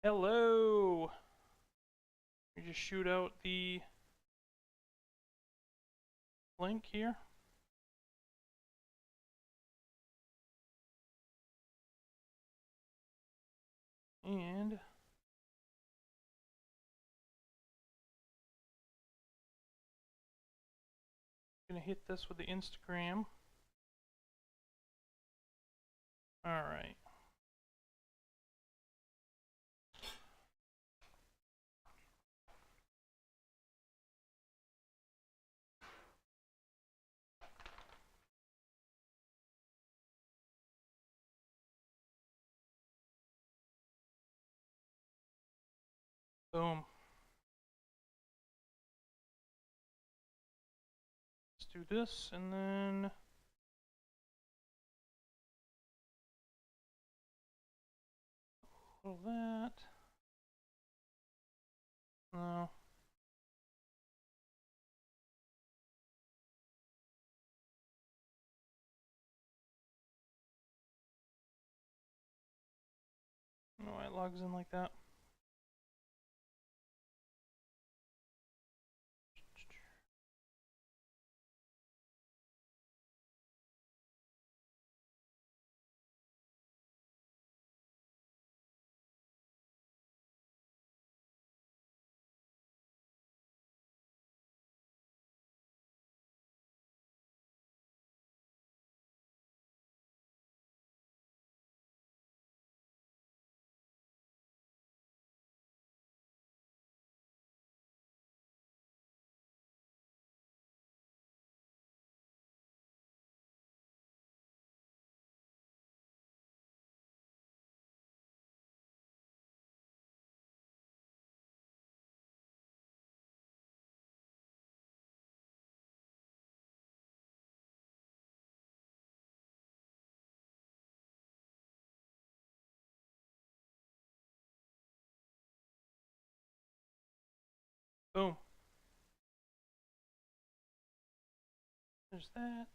Hello! We just shoot out the link here. And I'm gonna hit this with the Instagram. Alright. Boom. Let's do this and then pull that. No. I don't know why it logs in like that. Boom. There's that.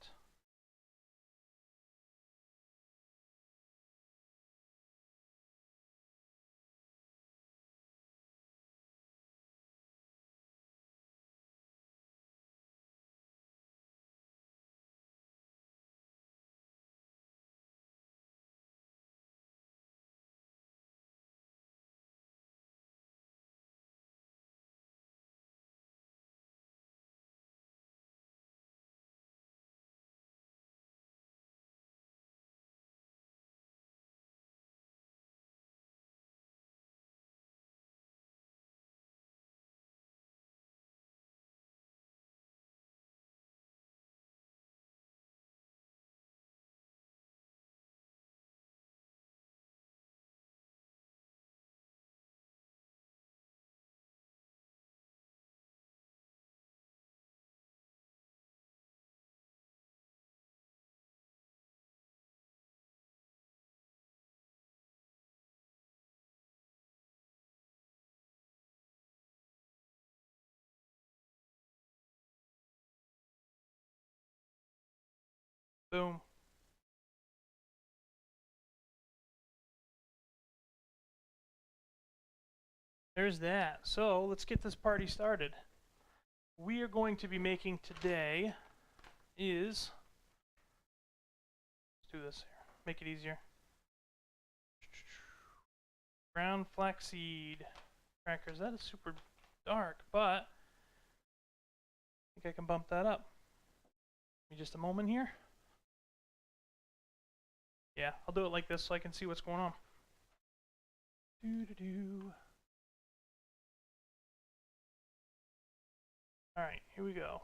Boom. There's that. So let's get this party started. We are going to be making today is, let's do this here, make it easier. Ground flaxseed crackers. That is super dark, but I think I can bump that up. Give me just a moment here. Yeah, I'll do it like this so I can see what's going on. Alright, here we go.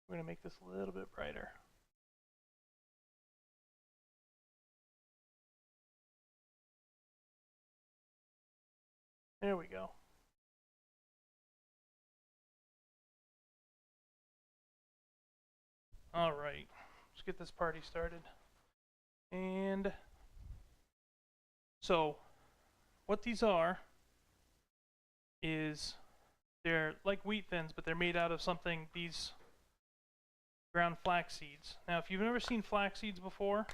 We're going to make this a little bit brighter. There we go. Alright, let's get this party started. And so, what these are is they're like wheat thins, but they're made out of something, these ground flax seeds. Now, if you've never seen flax seeds before,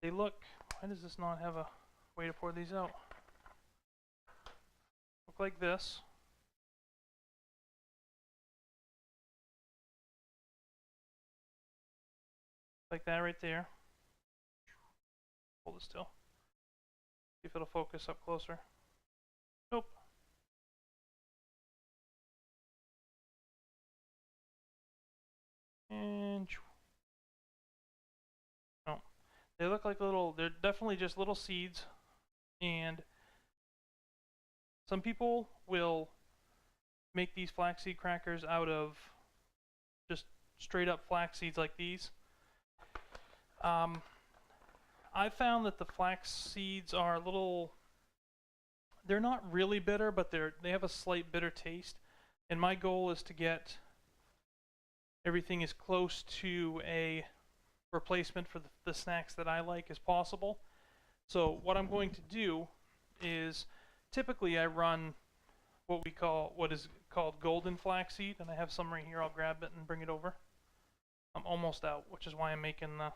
they look Why does this not have a way to pour these out? Look like this. Like that right there. Hold it still. See if it'll focus up closer. Nope. And no. They look like little, they're definitely just little seeds. And some people will make these flaxseed crackers out of just straight up flax seeds like these. I found that the flax seeds are a little, they're not really bitter, but they have a slight bitter taste. And my goal is to get everything as close to a replacement for the snacks that I like as possible. So what I'm going to do is, typically I run what is called golden flaxseed, and I have some right here. I'll grab it and bring it over. I'm almost out, which is why I'm making the,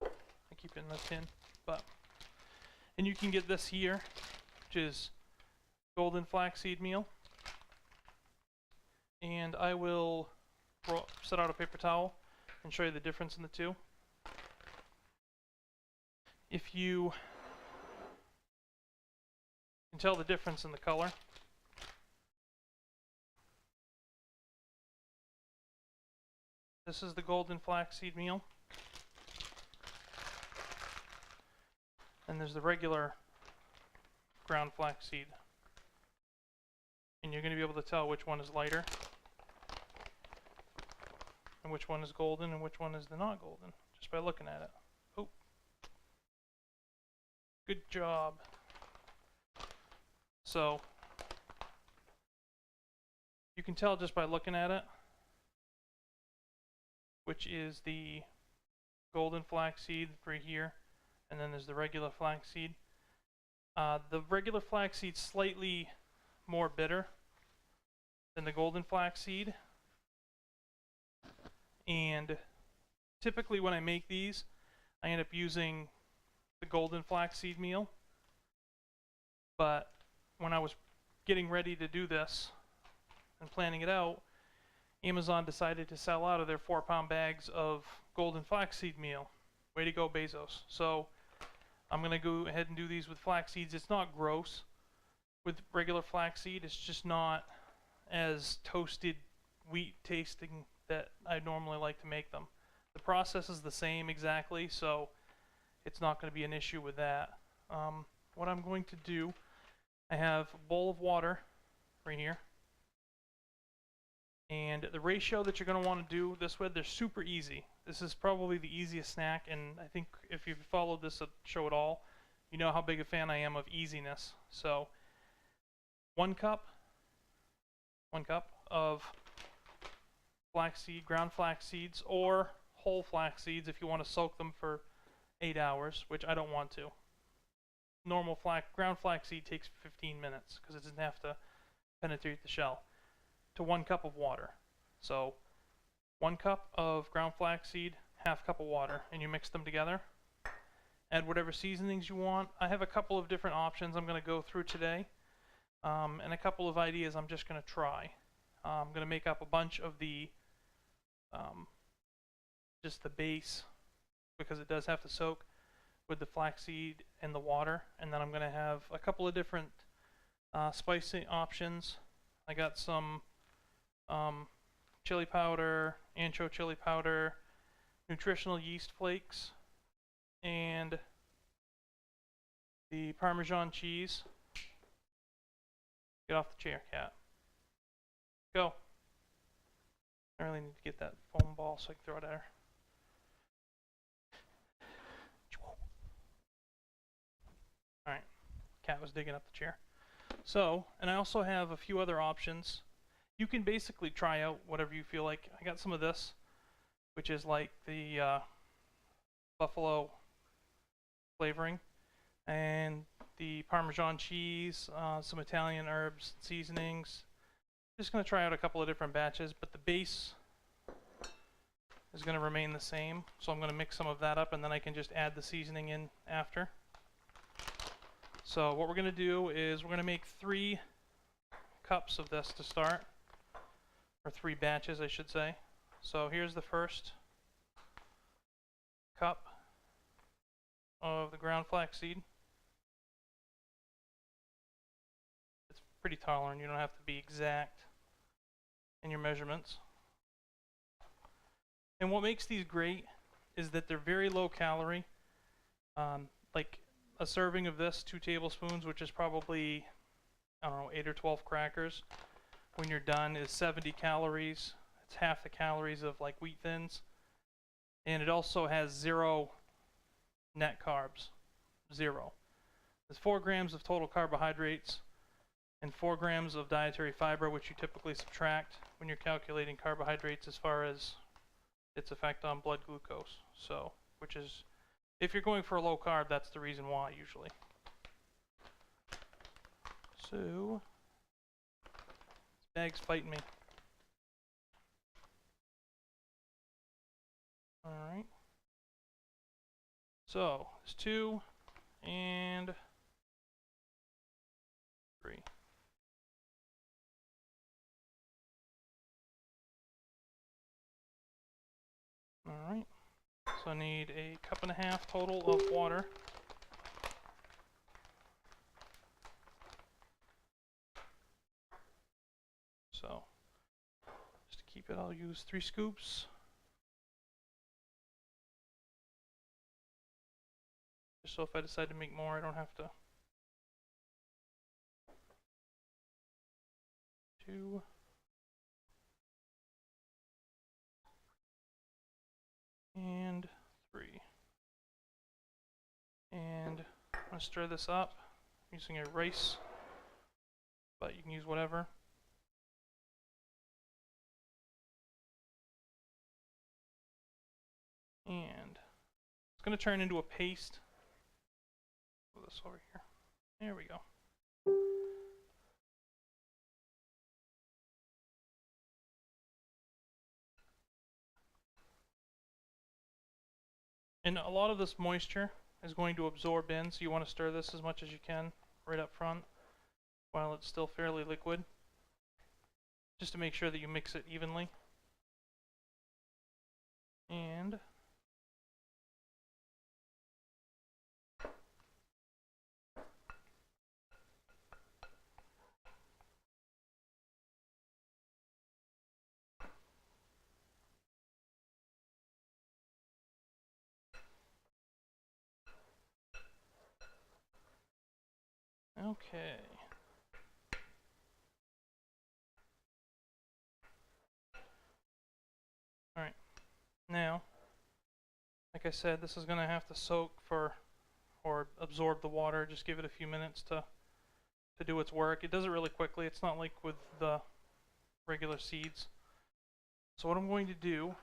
I keep it in the tin, and you can get this here, which is golden flaxseed meal. And I will set out a paper towel and show you the difference in the two. If you can tell the difference in the color, this is the golden flaxseed meal, and there's the regular ground flaxseed. And you're going to be able to tell which one is lighter, and which one is golden, and which one is the not golden, just by looking at it. Oh, good job. So you can tell just by looking at it which is the golden flaxseed right here, and then there's the regular flaxseed. The regular flaxseed slightly more bitter than the golden flaxseed, and typically when I make these I end up using the golden flaxseed meal, but when I was getting ready to do this and planning it out, Amazon decided to sell out of their 4-pound bags of golden flaxseed meal. Way to go, Bezos. So I'm going to go ahead and do these with flax seeds. It's not gross with regular flaxseed. It's just not as toasted wheat tasting that I normally like to make them. The process is the same exactly, so it's not going to be an issue with that. What I'm going to do, I have a bowl of water right here. And the ratio that you're going to want to do this with, they're super easy. This is probably the easiest snack, and I think if you've followed this show at all, you know how big a fan I am of easiness. So 1 cup of flaxseed, ground flax seeds, or whole flax seeds if you want to soak them for 8 hours, which I don't want to. Normal ground flaxseed takes 15 minutes because it doesn't have to penetrate the shell. To 1 cup of water. So 1 cup of ground flaxseed, ½ cup of water, and you mix them together. Add whatever seasonings you want. I have a couple of different options I'm going to go through today, and a couple of ideas I'm just going to try. I'm going to make up a bunch of the just the base, because it does have to soak, with the flaxseed and the water, and then I'm going to have a couple of different spicing options. I got some chili powder, ancho chili powder, nutritional yeast flakes, and the Parmesan cheese. Get off the chair, cat. Go. I really need to get that foam ball so I can throw it at her. Alright, cat was digging up the chair. So, and I also have a few other options. You can basically try out whatever you feel like. I got some of this, which is like the buffalo flavoring, and the Parmesan cheese, some Italian herbs, seasonings. Just going to try out a couple of different batches, but the base is going to remain the same, so I'm going to mix some of that up and then I can just add the seasoning in after. So what we're going to do is we're going to make 3 cups of this to start, or 3 batches I should say. So here's the first cup of the ground flaxseed. It's pretty tolerant, you don't have to be exact in your measurements. And what makes these great is that they're very low calorie. Like a serving of this, 2 tablespoons, which is probably, I don't know, 8 or 12 crackers, when you're done, is 70 calories. It's half the calories of like wheat thins. And it also has 0 net carbs. 0. There's 4 grams of total carbohydrates and 4 grams of dietary fiber, which you typically subtract when you're calculating carbohydrates as far as its effect on blood glucose. So, which is, if you're going for a low carb, that's the reason why usually. So, this bag's fighting me. Alright. So, there's 2 and 3. Alright. So I need a 1.5 cups total of water. So, just to keep it, I'll use 3 scoops. Just so if I decide to make more, I don't have to. 2. And 3. And I'm going to stir this up using a rice, but you can use whatever. And it's going to turn into a paste. Put this over here. There we go. And a lot of this moisture is going to absorb in, so you want to stir this as much as you can right up front while it's still fairly liquid, just to make sure that you mix it evenly. And okay. Alright. Now, like I said, this is going to have to soak for, or absorb the water. Just give it a few minutes to do its work. It does it really quickly. It's not like with the regular seeds. So what I'm going to do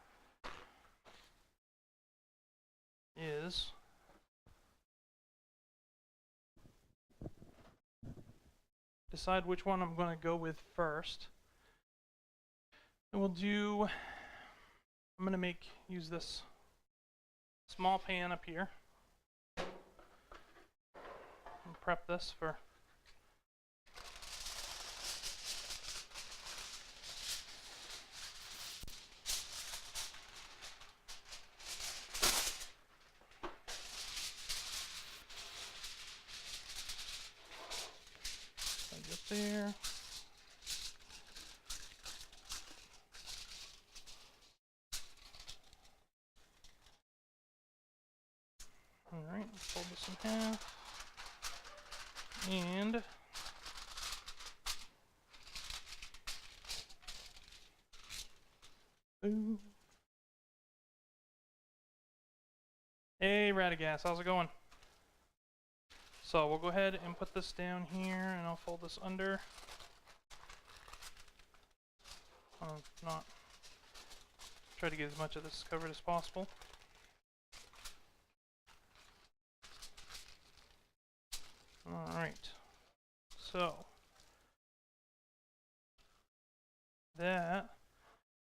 is decide which one I'm going to go with first. And we'll do, I'm going to use this small pan up here. And prep this for there. Alright, fold this in half. And boom. Hey Radagast, how's it going? So we'll go ahead and put this down here, and I'll fold this under. Not try to get as much of this covered as possible. Alright, so that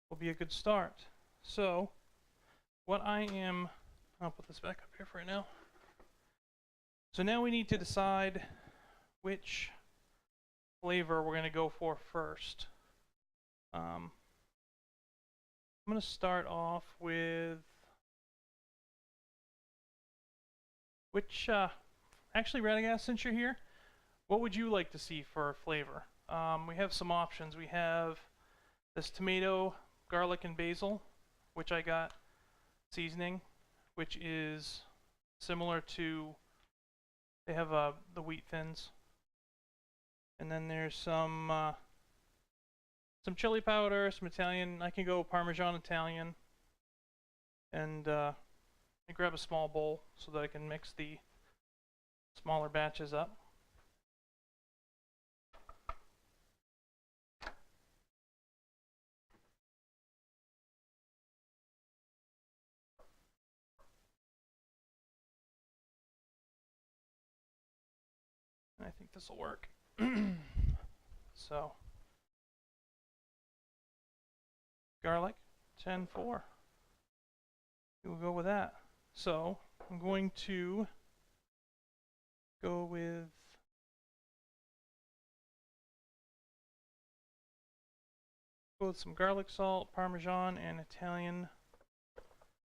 will be a good start. So I'll put this back up here for right now. So now we need to decide which flavor we're going to go for first. I'm going to start off with actually, Radagast, since you're here, what would you like to see for flavor? We have some options. We have this tomato, garlic, and basil, which I got seasoning, which is similar to, they have the wheat thins. And then there's some chili powder, some Italian. I can go Parmesan Italian. And I grab a small bowl so that I can mix the smaller batches up. I think this will work. So, garlic, 10-4. We'll go with that. So, I'm going to go with some garlic salt, Parmesan, and Italian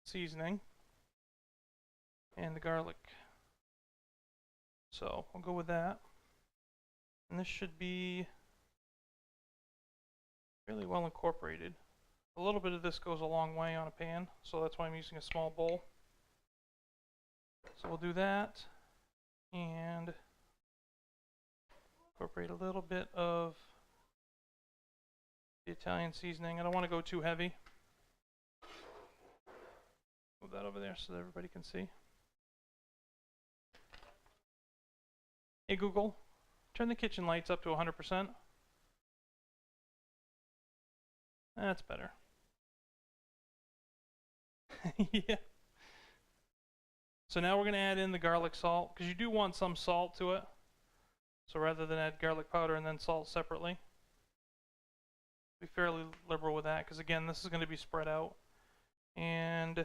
seasoning, and the garlic. So I'll go with that. And this should be really well incorporated. A little bit of this goes a long way on a pan, so that's why I'm using a small bowl. So we'll do that and incorporate a little bit of the Italian seasoning. I don't want to go too heavy. Move that over there so that everybody can see. Hey Google, turn the kitchen lights up to 100%. That's better. Yeah. So now we're going to add in the garlic salt, because you do want some salt to it. So rather than add garlic powder and then salt separately, be fairly liberal with that, because again, this is going to be spread out. And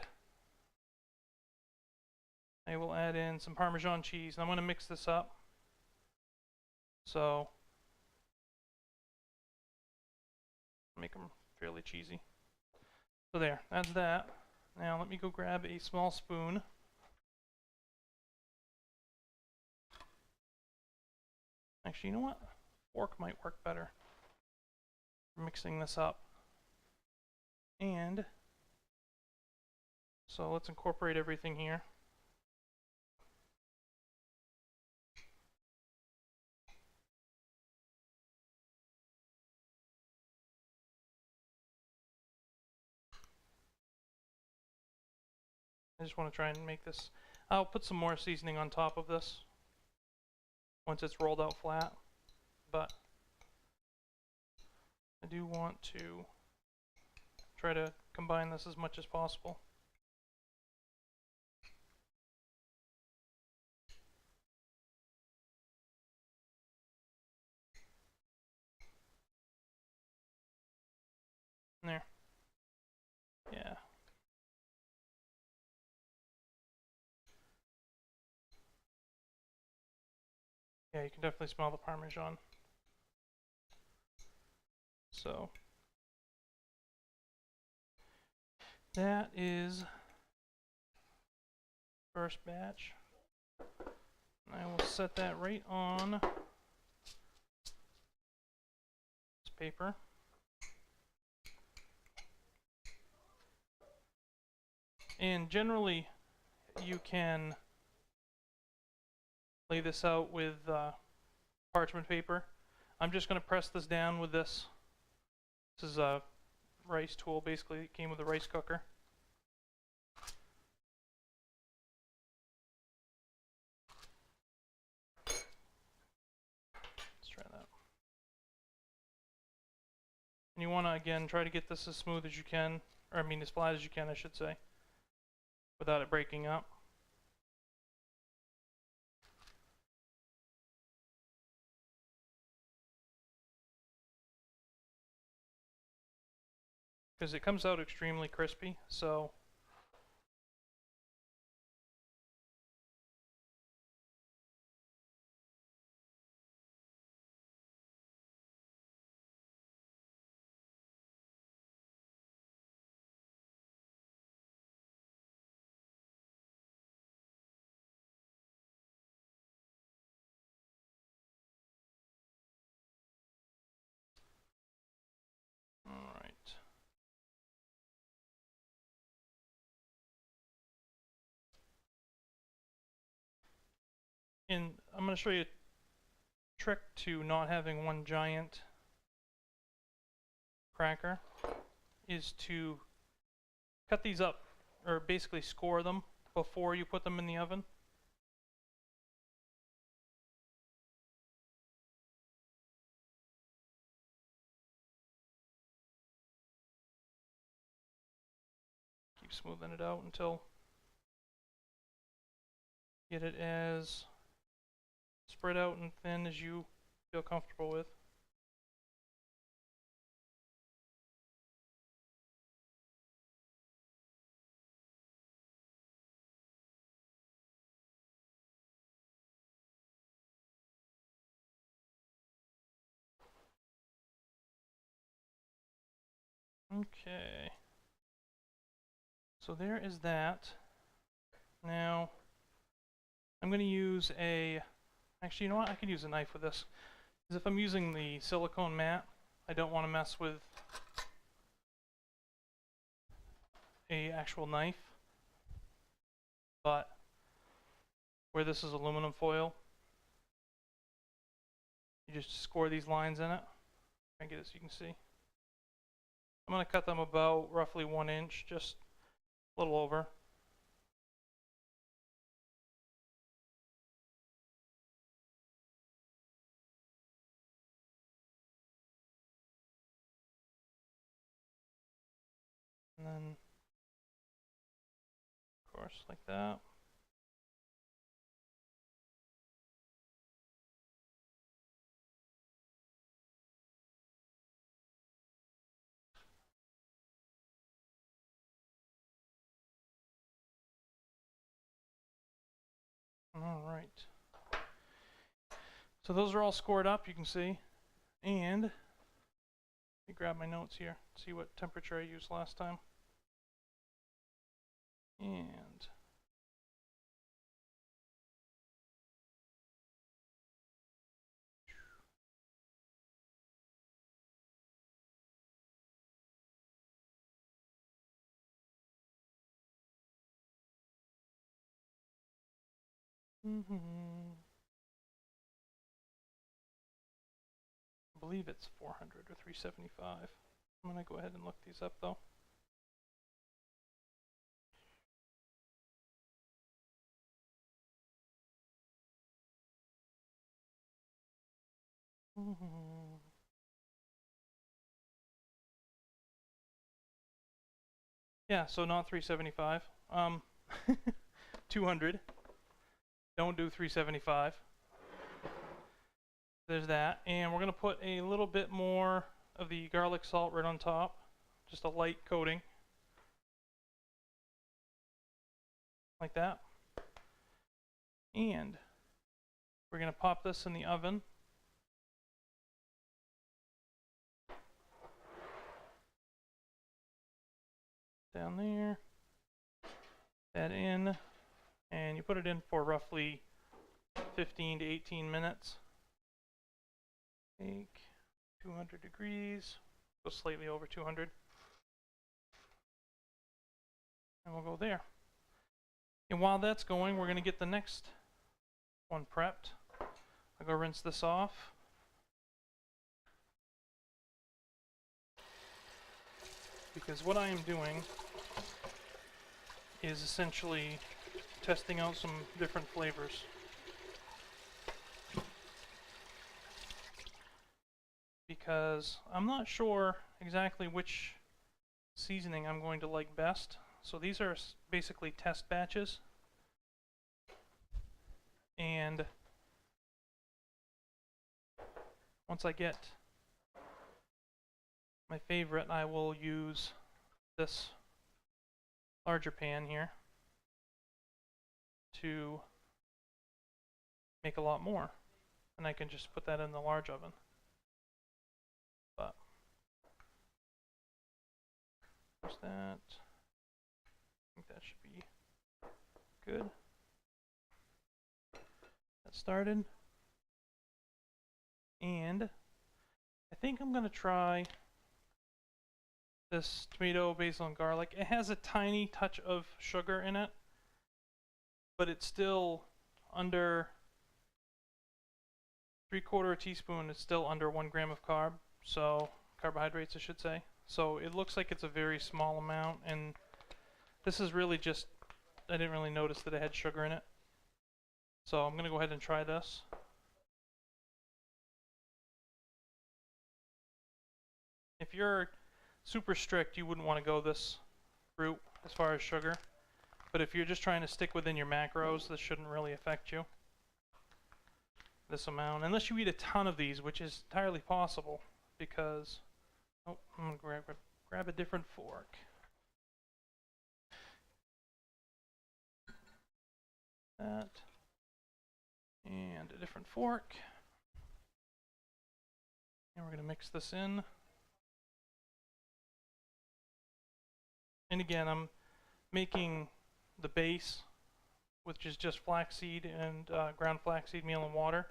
I will add in some Parmesan cheese. And I'm going to mix this up. So make them fairly cheesy. So there, that's that. Now let me go grab a small spoon. Actually, you know what? Fork might work better for mixing this up. And so let's incorporate everything here. I just want to try and make this. I'll put some more seasoning on top of this once it's rolled out flat, but I do want to try to combine this as much as possible. There. Yeah. Yeah, you can definitely smell the Parmesan. So that is first batch. I will set that right on this paper. And generally, you can lay this out with parchment paper. I'm just going to press this down with this. This is a rice tool, basically. It came with a rice cooker. Let's try that. And you want to, again, try to get this as smooth as you can, or I mean as flat as you can, I should say, without it breaking up. Because it comes out extremely crispy, so going to show you a trick to not having one giant cracker, is to cut these up, or basically score them before you put them in the oven. Keep smoothing it out until you get it as spread out and thin as you feel comfortable with. Okay, so there is that. Now, I'm going to use actually, you know what, I could use a knife with this. Because if I'm using the silicone mat, I don't want to mess with a actual knife. But where this is aluminum foil, you just score these lines in it. Try and get it so you can see. I'm going to cut them about roughly 1 inch, just a little over. And then, of course, like that. All right. So those are all scored up, you can see. And let me grab my notes here, see what temperature I used last time. And I believe it's 400 or 375. I'm going to go ahead and look these up though. Yeah, so not 375. 200. Don't do 375. There's that. And we're going to put a little bit more of the garlic salt right on top. Just a light coating. Like that. And we're going to pop this in the oven. Down there. That in. And you put it in for roughly 15 to 18 minutes. Take 200 degrees, go slightly over 200. And we'll go there. And while that's going, we're going to get the next one prepped. I'll go rinse this off. Because what I am doing is essentially testing out some different flavors. Because I'm not sure exactly which seasoning I'm going to like best. So these are basically test batches. And once I get my favorite, I will use this larger pan here to make a lot more. And I can just put that in the large oven. But there's that. I think that should be good. That started. And I think I'm going to try this tomato, basil, and garlic. It has a tiny touch of sugar in it, but it's still under 3/4 teaspoon is still under 1 gram of carb, so carbohydrates I should say. So it looks like it's a very small amount, and this is really just, I didn't really notice that it had sugar in it. So I'm going to go ahead and try this. If you're super strict, you wouldn't want to go this route as far as sugar. But if you're just trying to stick within your macros, this shouldn't really affect you. This amount, unless you eat a ton of these, which is entirely possible, because, oh, I'm going to grab a different fork. That, and a different fork. And we're going to mix this in. And again, I'm making the base, which is just flaxseed and ground flaxseed meal and water.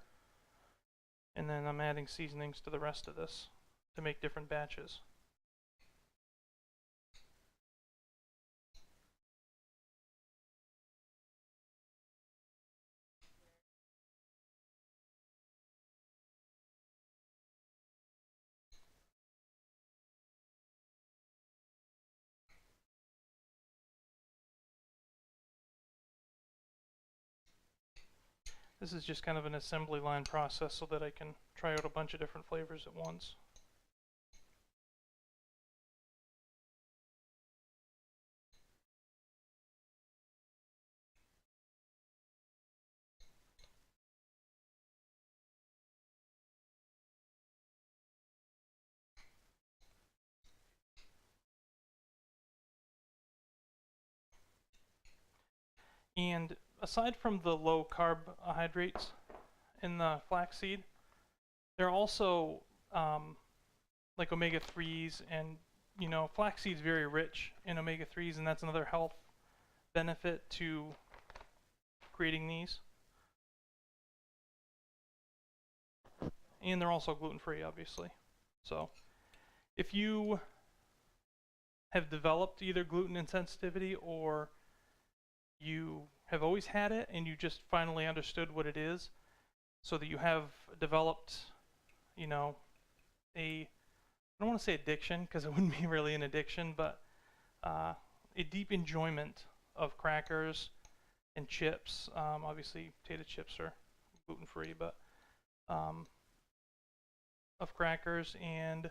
And then I'm adding seasonings to the rest of this to make different batches. This is just kind of an assembly line process so that I can try out a bunch of different flavors at once. And aside from the low carbohydrates in the flaxseed, there are also like omega-3s, and you know, flaxseed is very rich in omega-3s, and that's another health benefit to creating these. And they're also gluten-free, obviously. So if you have developed either gluten insensitivity, or you have always had it and you just finally understood what it is, so that you have developed, you know, I don't want to say addiction, because it wouldn't be really an addiction, but a deep enjoyment of crackers and chips. Obviously potato chips are gluten-free, but of crackers, and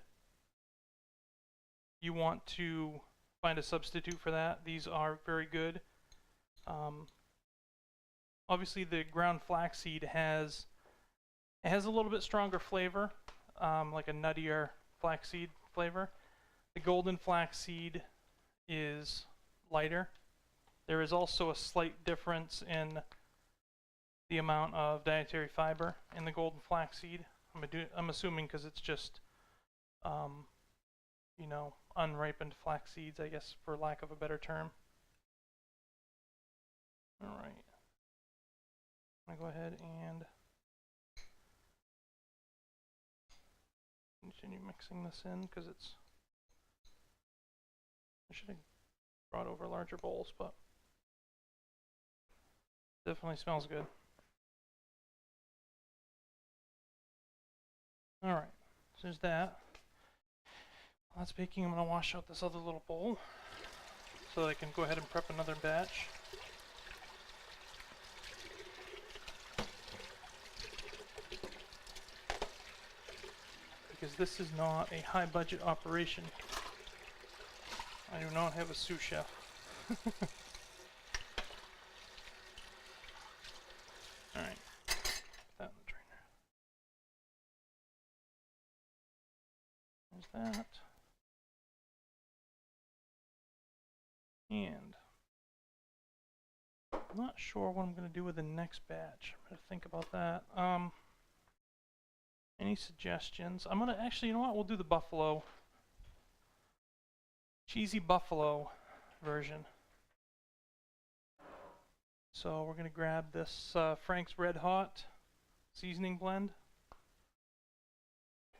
you want to find a substitute for that. These are very good. Obviously the ground flaxseed has a little bit stronger flavor, like a nuttier flaxseed flavor. The golden flaxseed is lighter. There is also a slight difference in the amount of dietary fiber in the golden flaxseed. I'm assuming because it's just, you know, unripened flax seeds, I guess, for lack of a better term. All right. I'm gonna go ahead and continue mixing this in, because it's, I should have brought over larger bowls, but definitely smells good. All right, so there's that. While that's baking, I'm gonna wash out this other little bowl so that I can go ahead and prep another batch. Because this is not a high budget operation. I do not have a sous chef. Alright, that in the drainer. There's that. And I'm not sure what I'm going to do with the next batch. I'm going to think about that. Any suggestions? I'm going to actually, you know what? We'll do the buffalo. Cheesy buffalo version. So we're going to grab this Frank's Red Hot seasoning blend.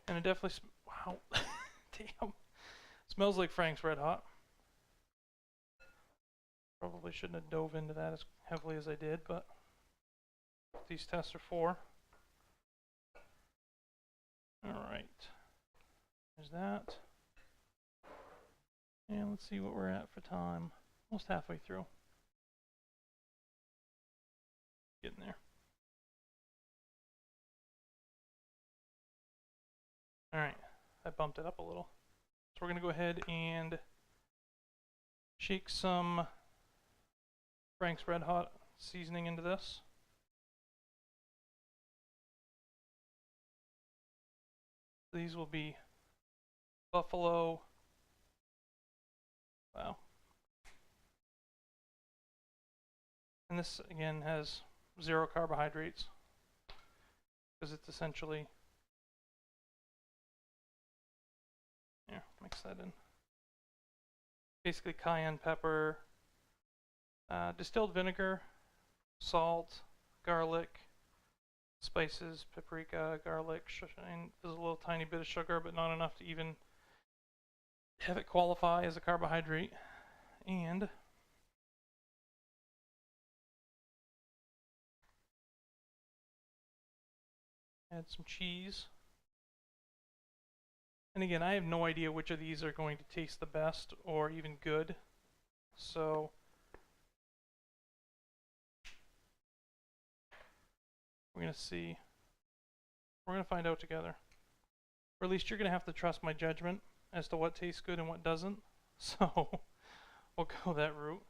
And it definitely, wow, damn. Smells like Frank's Red Hot. Probably shouldn't have dove into that as heavily as I did, but these tests are for. There's that. And let's see what we're at for time. Almost halfway through. Getting there. Alright, I bumped it up a little. So we're going to go ahead and shake some Frank's Red Hot seasoning into this. These will be buffalo. Wow. And this again has 0 carbohydrates because it's essentially, here, mix that in. Basically cayenne pepper, distilled vinegar, salt, garlic, spices, paprika, garlic, and there's a little tiny bit of sugar, but not enough to even have it qualify as a carbohydrate. And add some cheese. And again, I have no idea which of these are going to taste the best or even good. So we're going to see. We're going to find out together. Or at least you're going to have to trust my judgment as to what tastes good and what doesn't. So we'll go that route.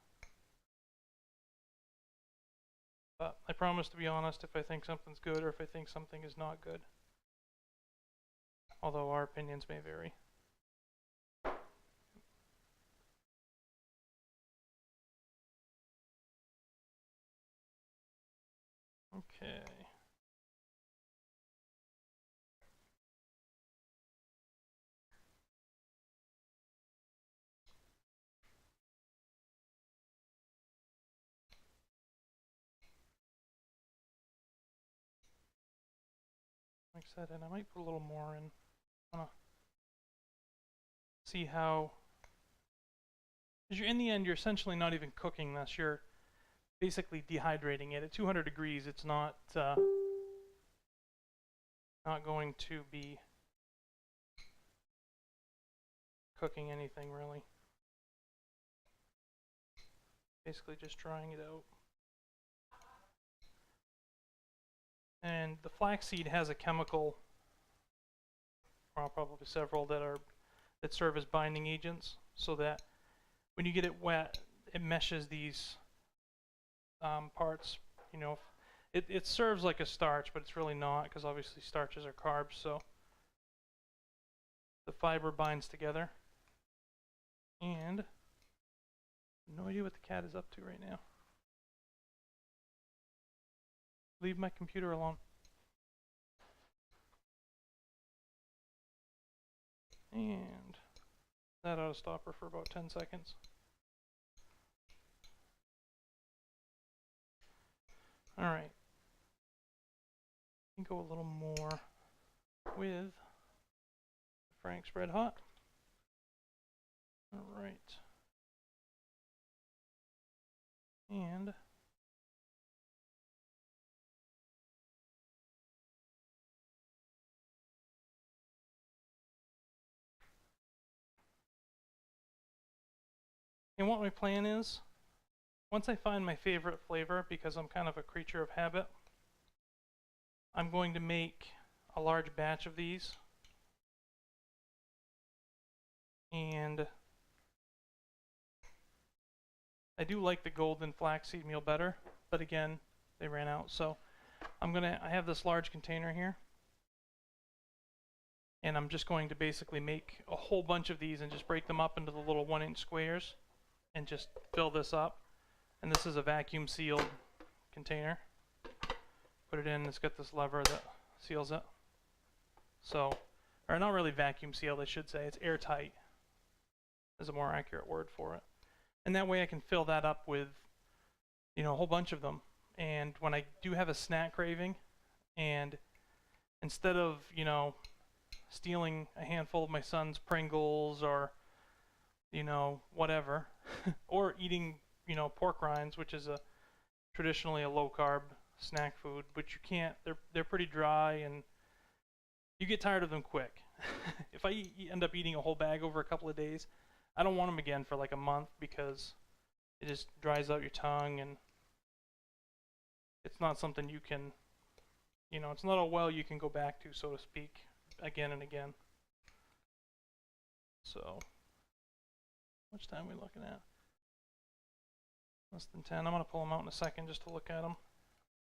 But I promise to be honest if I think something's good or if I think something is not good. Although our opinions may vary. Okay. Mix that in. I might put a little more in. I wanna see how. Because in the end, you're essentially not even cooking this. You're basically dehydrating it. At 200 degrees, it's not going to be cooking anything really. Basically just drying it out. And the flaxseed has a chemical, well, probably several that serve as binding agents, so that when you get it wet, it meshes these parts. You know, it serves like a starch, but it's really not, because obviously starches are carbs. So the fiber binds together. And no idea what the cat is up to right now. Leave my computer alone. And that ought to stop her for about 10 seconds. Alright. Go a little more with Frank's Red Hot. Alright. And what my plan is, once I find my favorite flavor, because I'm kind of a creature of habit, I'm going to make a large batch of these. And I do like the golden flaxseed meal better, but again, they ran out. So I have this large container here. And I'm just going to basically make a whole bunch of these and just break them up into the little 1-inch squares and just fill this up. And this is a vacuum sealed container. Put it in, it's got this lever that seals it. So, or not really vacuum sealed, I should say, it's airtight is a more accurate word for it. And that way I can fill that up with, you know, a whole bunch of them. And when I do have a snack craving, and instead of, you know, stealing a handful of my son's Pringles or, you know, whatever, or eating, you know, pork rinds, which is traditionally a low carb snack food, but you can't, they're pretty dry and you get tired of them quick. if I end up eating a whole bag over a couple of days, I don't want them again for like a month because it just dries out your tongue, and it's not something you can, it's not a well you can go back to, so to speak, again and again. So, how much time are we looking at? Less than 10. I'm going to pull them out in a second just to look at them,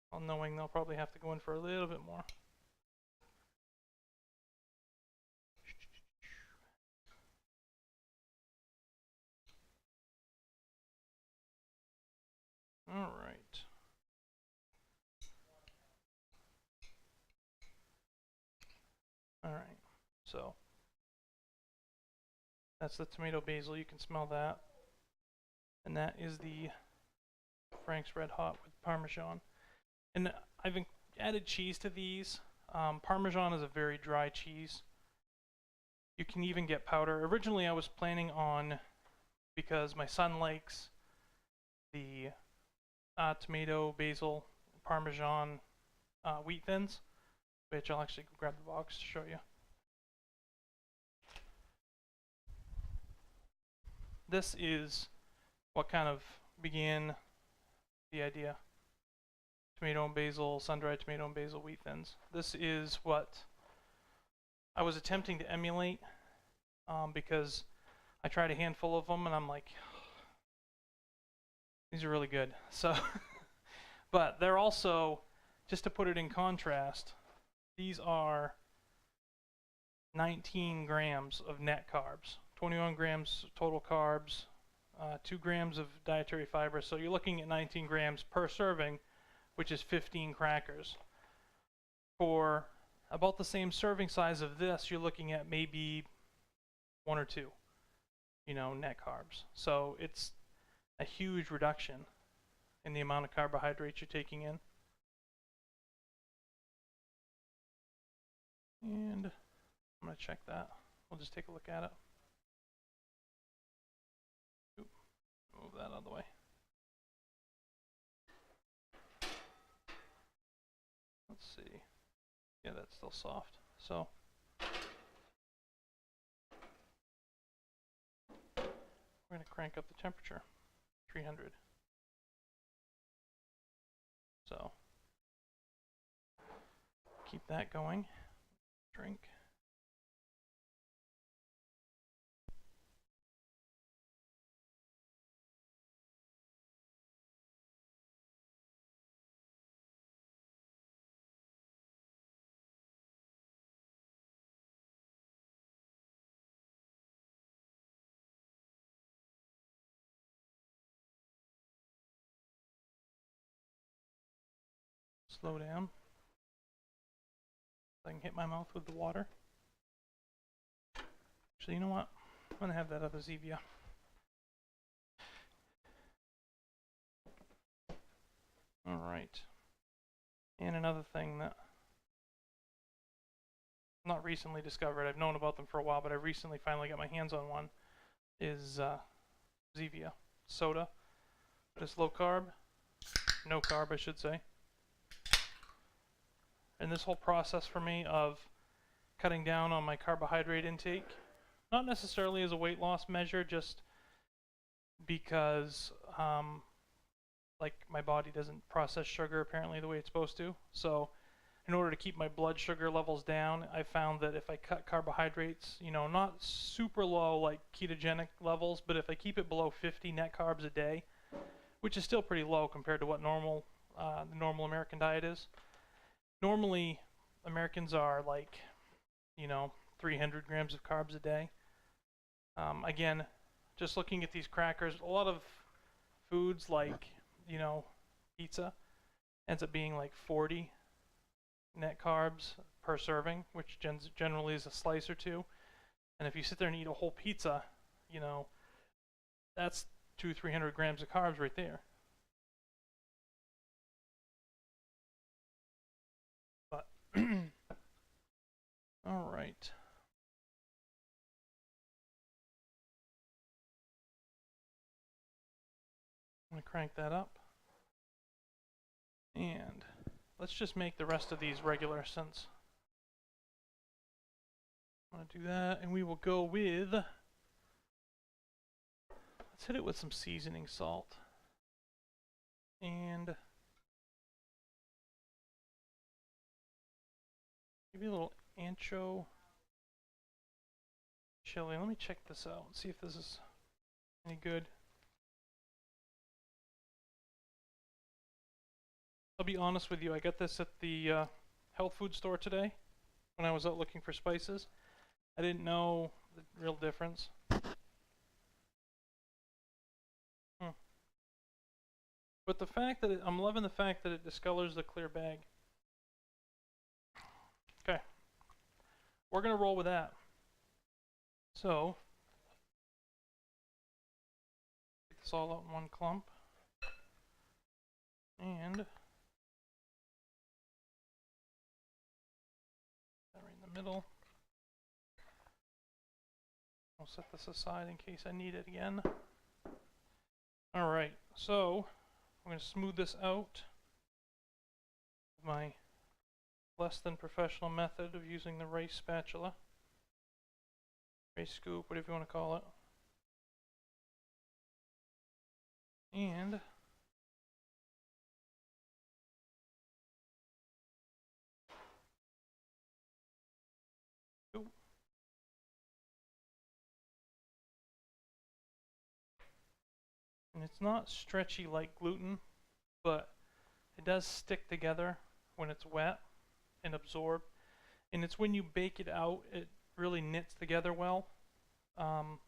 while knowing they'll probably have to go in for a little bit more. All right. All right. So that's the tomato basil. You can smell that. And that is the Frank's Red Hot with Parmesan. And I've added cheese to these. Parmesan is a very dry cheese. You can even get powder. Originally I was planning on, because my son likes the tomato, basil, Parmesan wheat thins, which I'll actually grab the box to show you. This is what kind of began the idea. Tomato and basil, sun-dried tomato and basil wheat thins. This is what I was attempting to emulate because I tried a handful of them and I'm like, these are really good. So, but they're also, just to put it in contrast, these are 19 grams of net carbs, 21 grams total carbs, 2 grams of dietary fiber. So you're looking at 19 grams per serving, which is 15 crackers. For about the same serving size of this, you're looking at maybe 1 or 2, net carbs. So it's a huge reduction in the amount of carbohydrates you're taking in. And I'm going to check that. We'll just take a look at it. Oop, move that out of the way. Let's see. Yeah, that's still soft. So we're going to crank up the temperature, 300. So keep that going. Drink. Slow down so I can hit my mouth with the water. Actually, you know what? I'm going to have that other Zevia. Alright. And another thing that not recently discovered, I've known about them for a while, but I recently finally got my hands on one, is Zevia soda. It's low carb, no carb I should say. And this whole process for me of cutting down on my carbohydrate intake, not necessarily as a weight loss measure, just because like my body doesn't process sugar apparently the way it's supposed to. So in order to keep my blood sugar levels down, I found that if I cut carbohydrates, not super low like ketogenic levels, but if I keep it below 50 net carbs a day, which is still pretty low compared to what the normal American diet is. Normally, Americans are like, 300 grams of carbs a day. Again, just looking at these crackers, a lot of foods like, pizza ends up being like 40 net carbs per serving, which generally is a slice or two. And if you sit there and eat a whole pizza, that's 200-300 grams of carbs right there. But all right. I'm going to crank that up. And let's just make the rest of these regular since want to do that, and we will go with, let's hit it with some seasoning salt. And maybe a little ancho chili. Let me check this out and see if this is any good. I'll be honest with you, I got this at the health food store today when I was out looking for spices. I didn't know the real difference. But the fact that I'm loving the fact that it discolors the clear bag. Okay, we're gonna roll with that. So, get this all out in one clump, and right in the middle. I'll set this aside in case I need it again. All right, so I'm going to smooth this out with my less than professional method of using the rice spatula, rice scoop, whatever you want to call it. And it's not stretchy like gluten, but it does stick together when it's wet and absorb. And it's when you bake it out, it really knits together well. And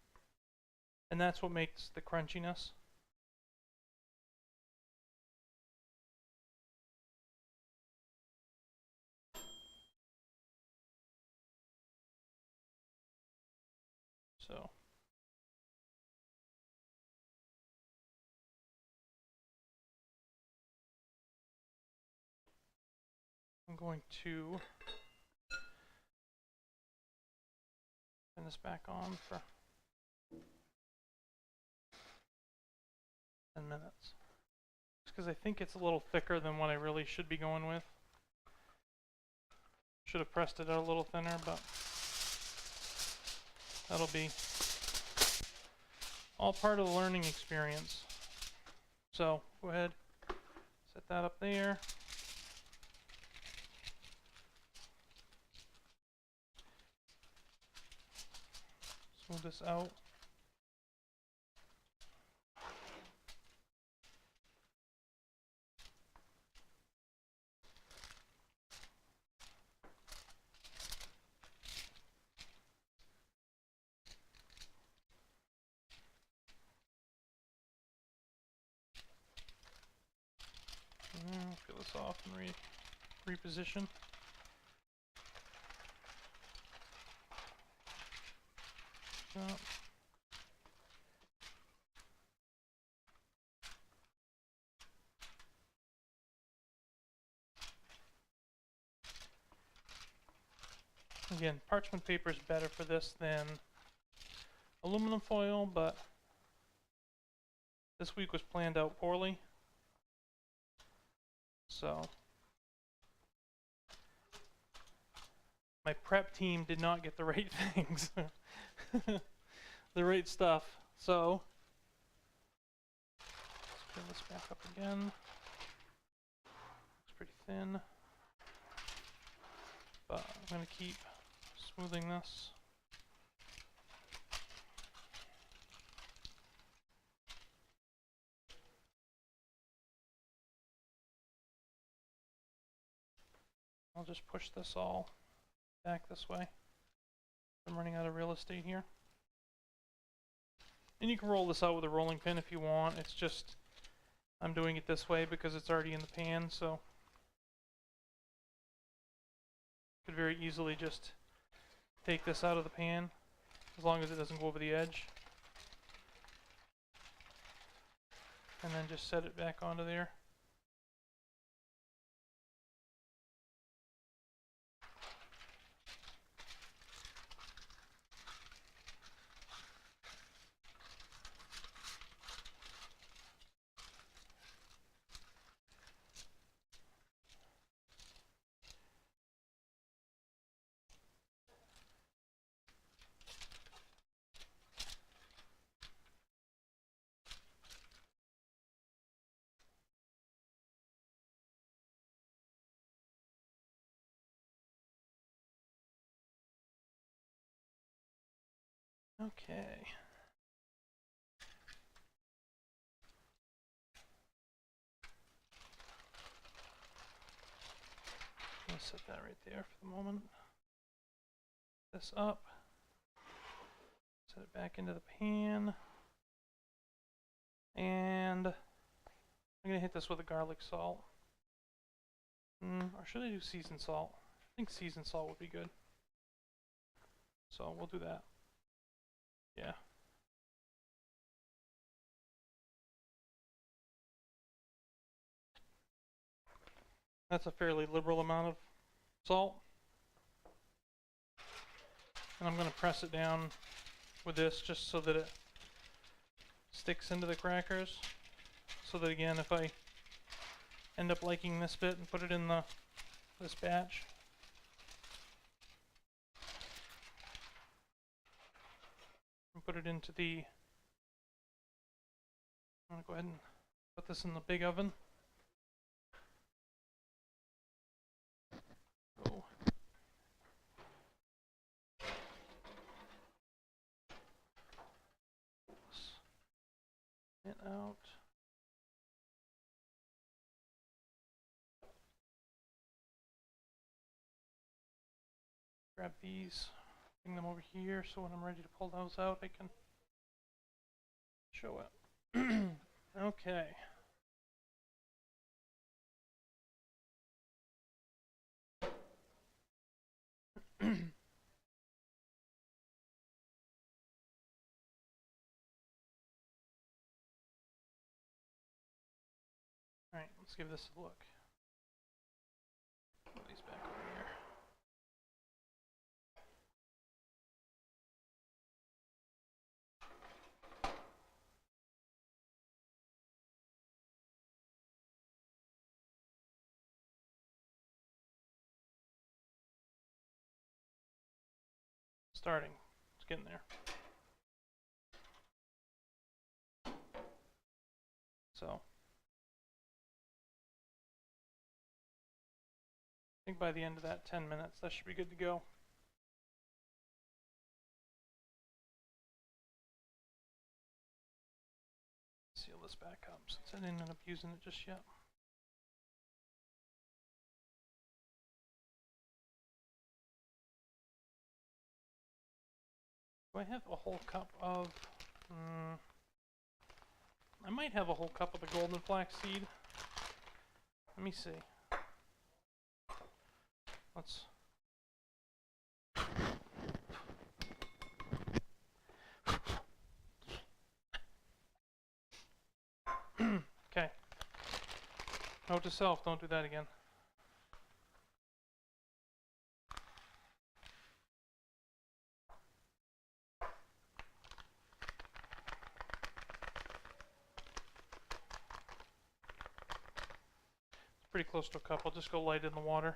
that's what makes the crunchiness. So I'm going to turn this back on for 10 minutes. Just because I think it's a little thicker than what I really should be going with. Should have pressed it out a little thinner, but that'll be all part of the learning experience. So go ahead, set that up there. Smooth this out. Peel this off and reposition. Again, parchment paper is better for this than aluminum foil, but this week was planned out poorly. So my prep team did not get the right things, the right stuff. So let's peel this back up again. Looks pretty thin, but I'm going to keep smoothing this. I'll just push this all back this way. I'm running out of real estate here. And you can roll this out with a rolling pin if you want. It's just, I'm doing it this way because it's already in the pan, so could very easily just take this out of the pan as long as it doesn't go over the edge. And then just set it back onto there. Okay. I'm gonna set that right there for the moment. This up. Set it back into the pan. And I'm gonna hit this with a garlic salt. Or should I do seasoned salt? I think seasoned salt would be good. So we'll do that. Yeah. That's a fairly liberal amount of salt. And I'm going to press it down with this just so that it sticks into the crackers. So that again, if I end up liking this bit and put it in this batch, and put it into the, I'm going to go ahead and put this in the big oven. Oh. It out. Grab these, bring them over here so when I'm ready to pull those out I can show it. Okay. Alright, let's give this a look. Put these back over here. Starting. It's getting there. So I think by the end of that 10 minutes, that should be good to go. Seal this back up since I didn't end up using it just yet. Do I have a whole cup of... I might have a whole cup of the golden flaxseed. Let me see. Let's... Okay. Note to self, don't do that again. It's pretty close to a cup. I'll just go light in the water.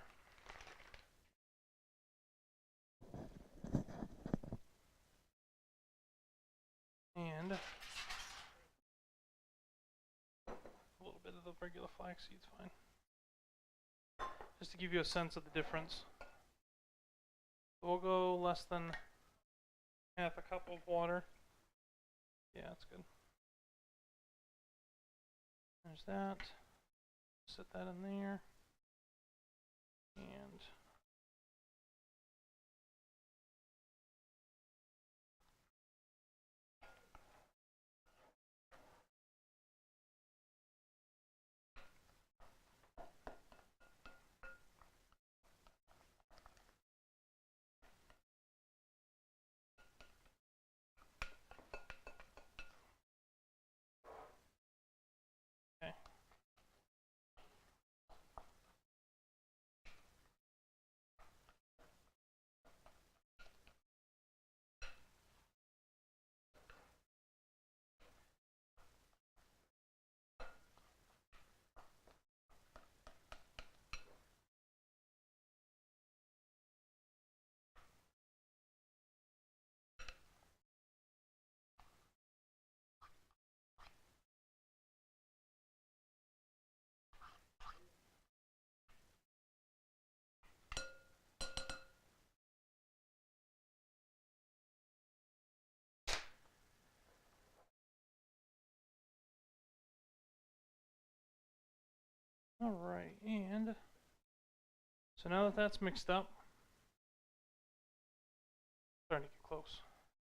And a little bit of the regular flaxseed's fine. Just to give you a sense of the difference. We'll go less than half a cup of water. Yeah, that's good. There's that. Set that in there. And okay. Alright, and so now that that's mixed up, starting to get close.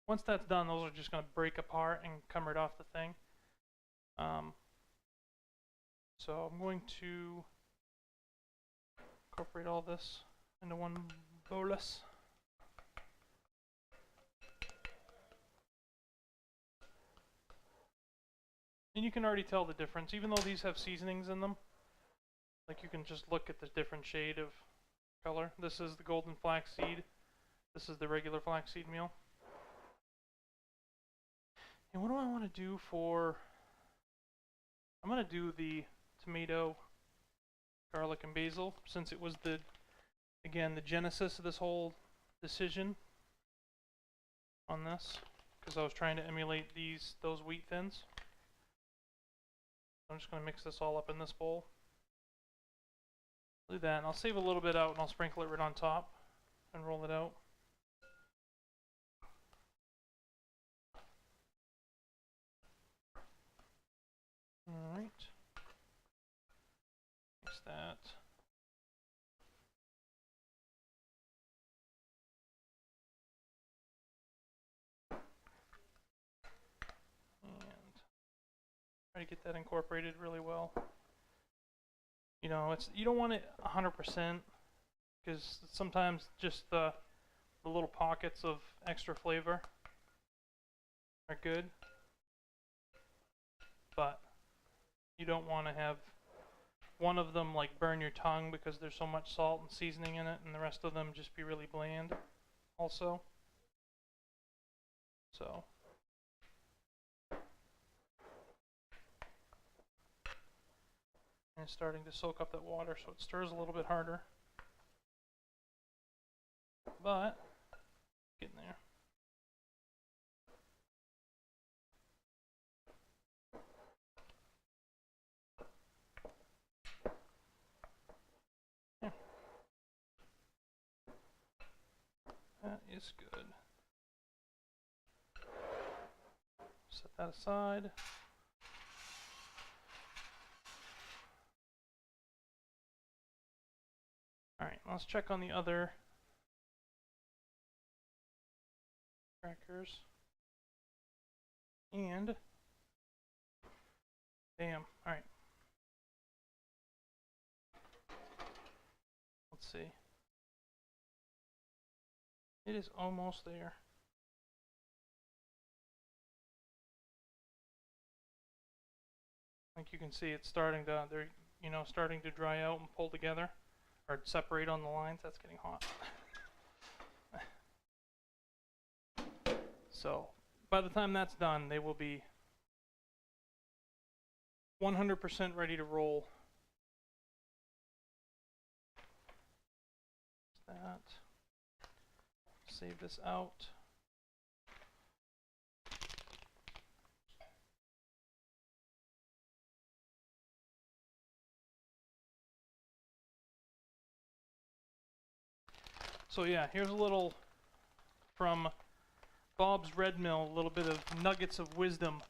Once that's done, those are just going to break apart and come right off the thing. So I'm going to incorporate all this into one bolus. And you can already tell the difference, even though these have seasonings in them. Like, you can just look at the different shade of color. This is the golden flaxseed. This is the regular flaxseed meal. And what do I want to do for... I'm going to do the tomato, garlic, and basil, since it was the, again, the genesis of this whole decision on this, because I was trying to emulate those wheat thins. I'm just going to mix this all up in this bowl. Do that, and I'll save a little bit out, and I'll sprinkle it right on top and roll it out. Alright. Mix that. And try to get that incorporated really well. You know, you don't want it 100%, because sometimes just the little pockets of extra flavor are good, but you don't want to have one of them like burn your tongue because there's so much salt and seasoning in it, and the rest of them just be really bland also. So and it's starting to soak up that water, so it stirs a little bit harder, but getting there. Yeah. That is good. Set that aside. Alright, let's check on the other crackers. And damn, alright. Let's see. It is almost there. Like you can see, it's starting to, starting to dry out and pull together, or separate on the lines. That's getting hot. So, by the time that's done, they will be 100% ready to roll. That. Save this out. So yeah, here's a little from Bob's Red Mill, a little bit of nuggets of wisdom,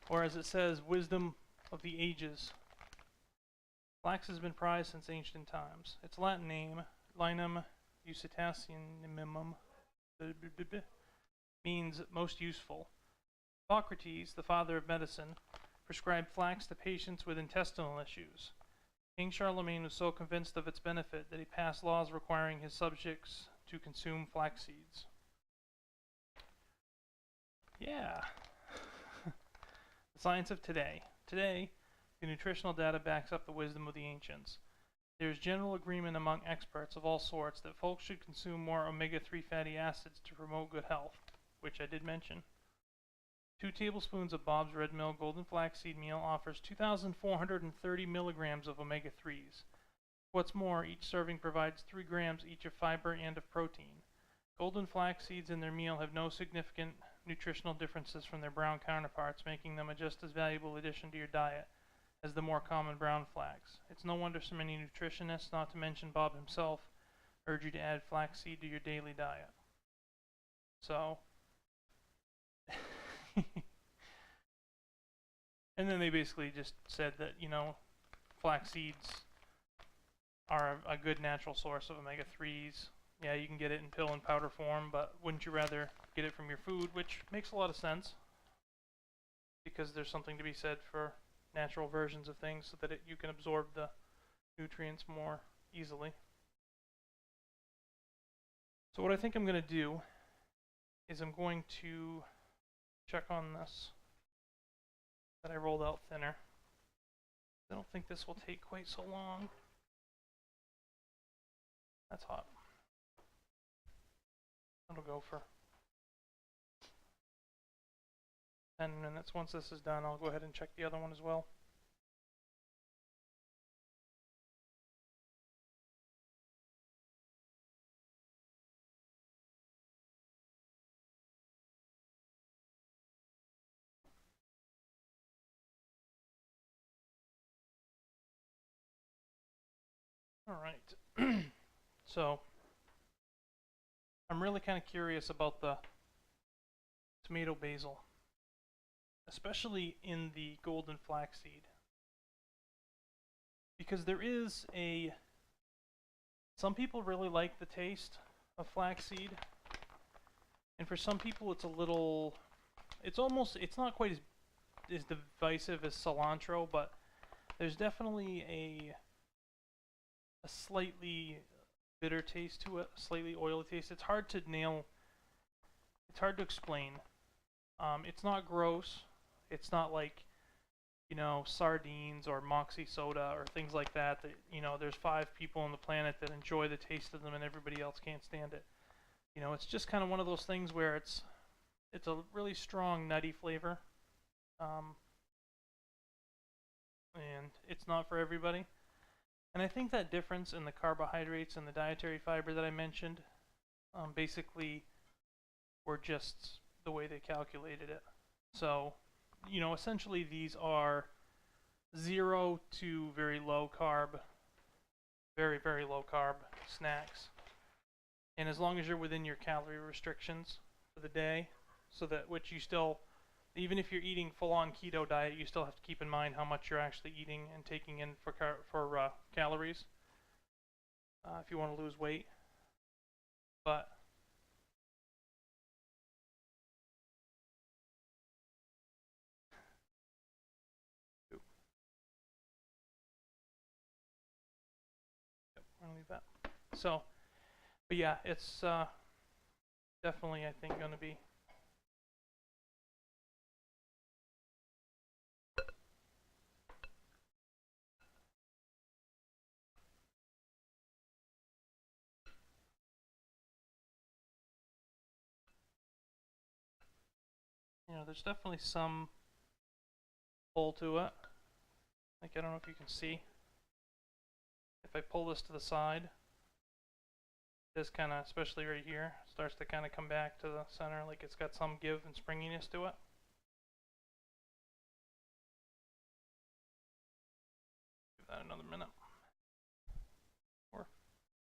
or as it says, wisdom of the ages. Flax has been prized since ancient times. Its Latin name, Linum usitationemum, means most useful. Hippocrates, the father of medicine, prescribed flax to patients with intestinal issues. King Charlemagne was so convinced of its benefit that he passed laws requiring his subjects to consume flax seeds. Yeah. The science of today. Today, the nutritional data backs up the wisdom of the ancients. There is general agreement among experts of all sorts that folks should consume more omega-3 fatty acids to promote good health, which I did mention. 2 tablespoons of Bob's Red Mill Golden Flaxseed Meal offers 2,430 milligrams of omega-3s. What's more, each serving provides 3 grams each of fiber and of protein. Golden flax seeds in their meal have no significant nutritional differences from their brown counterparts, making them a just as valuable addition to your diet as the more common brown flax. It's no wonder so many nutritionists, not to mention Bob himself, urge you to add flaxseed to your daily diet. So, and then they basically just said that, flax seeds are a good natural source of omega-3s. Yeah, you can get it in pill and powder form, but wouldn't you rather get it from your food, which makes a lot of sense, because there's something to be said for natural versions of things so that you can absorb the nutrients more easily. So what I think I'm going to do is I'm going to check on this that I rolled out thinner. I don't think this will take quite so long. That's hot. It'll go for 10 minutes. Once this is done, I'll go ahead and check the other one as well. Alright, so I'm really kind of curious about the tomato basil, especially in the golden flaxseed, because there is some people really like the taste of flaxseed, and for some people it's not quite as divisive as cilantro, but there's definitely a slightly bitter taste to it, a slightly oily taste. It's hard to nail, it's hard to explain. It's not gross. It's not like, you know, sardines or moxie soda or things like that, you know, there's 5 people on the planet that enjoy the taste of them and everybody else can't stand it. You know, it's just kind of one of those things where it's a really strong nutty flavor. And it's not for everybody. And I think that difference in the carbohydrates and the dietary fiber that I mentioned basically were just the way they calculated it. So, you know, essentially these are 0 to very low carb, very, very low carb snacks. And as long as you're within your calorie restrictions for the day, so that which you still, even if you're eating full-on keto diet, you still have to keep in mind how much you're actually eating and taking in for calories if you want to lose weight. But yep, I'm gonna leave that. So, but yeah, it's definitely, I think, going to be you know, there's definitely some pull to it. Like, I don't know if you can see. If I pull this to the side, this kind of, especially right here, starts to kind of come back to the center, like it's got some give and springiness to it. Give that another minute. Or,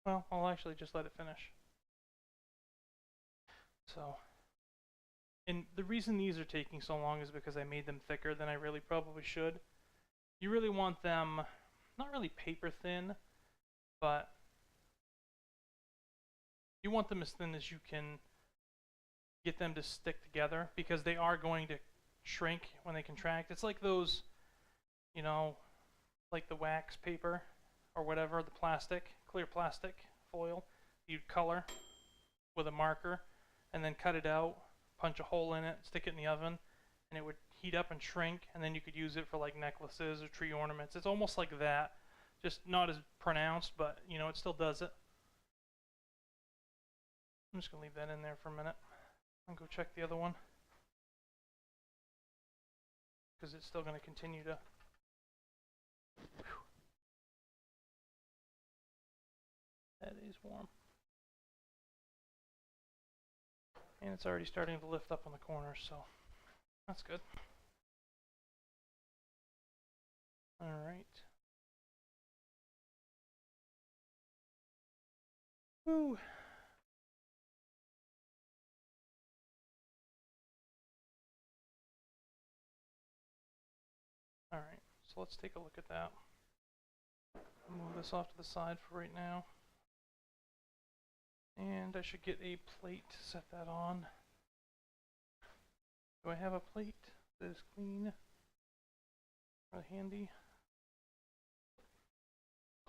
well, I'll actually just let it finish. So, and the reason these are taking so long is because I made them thicker than I really probably should. You really want them, not really paper thin, but you want them as thin as you can get them to stick together, because they are going to shrink when they contract. It's like those, you know, like the wax paper or whatever, the plastic, clear plastic foil you'd color with a marker and then cut it out, punch a hole in it, stick it in the oven, and it would heat up and shrink, and then you could use it for like necklaces or tree ornaments. It's almost like that, just not as pronounced, but you know, it still does it. I'm just gonna leave that in there for a minute and go check the other one, because it's still going to continue to. Whew. That is warm. And it's already starting to lift up on the corners, so that's good. Alright. Woo. Alright, so let's take a look at that. Move this off to the side for right now. And I should get a plate to set that on. Do I have a plate that is clean? Really handy.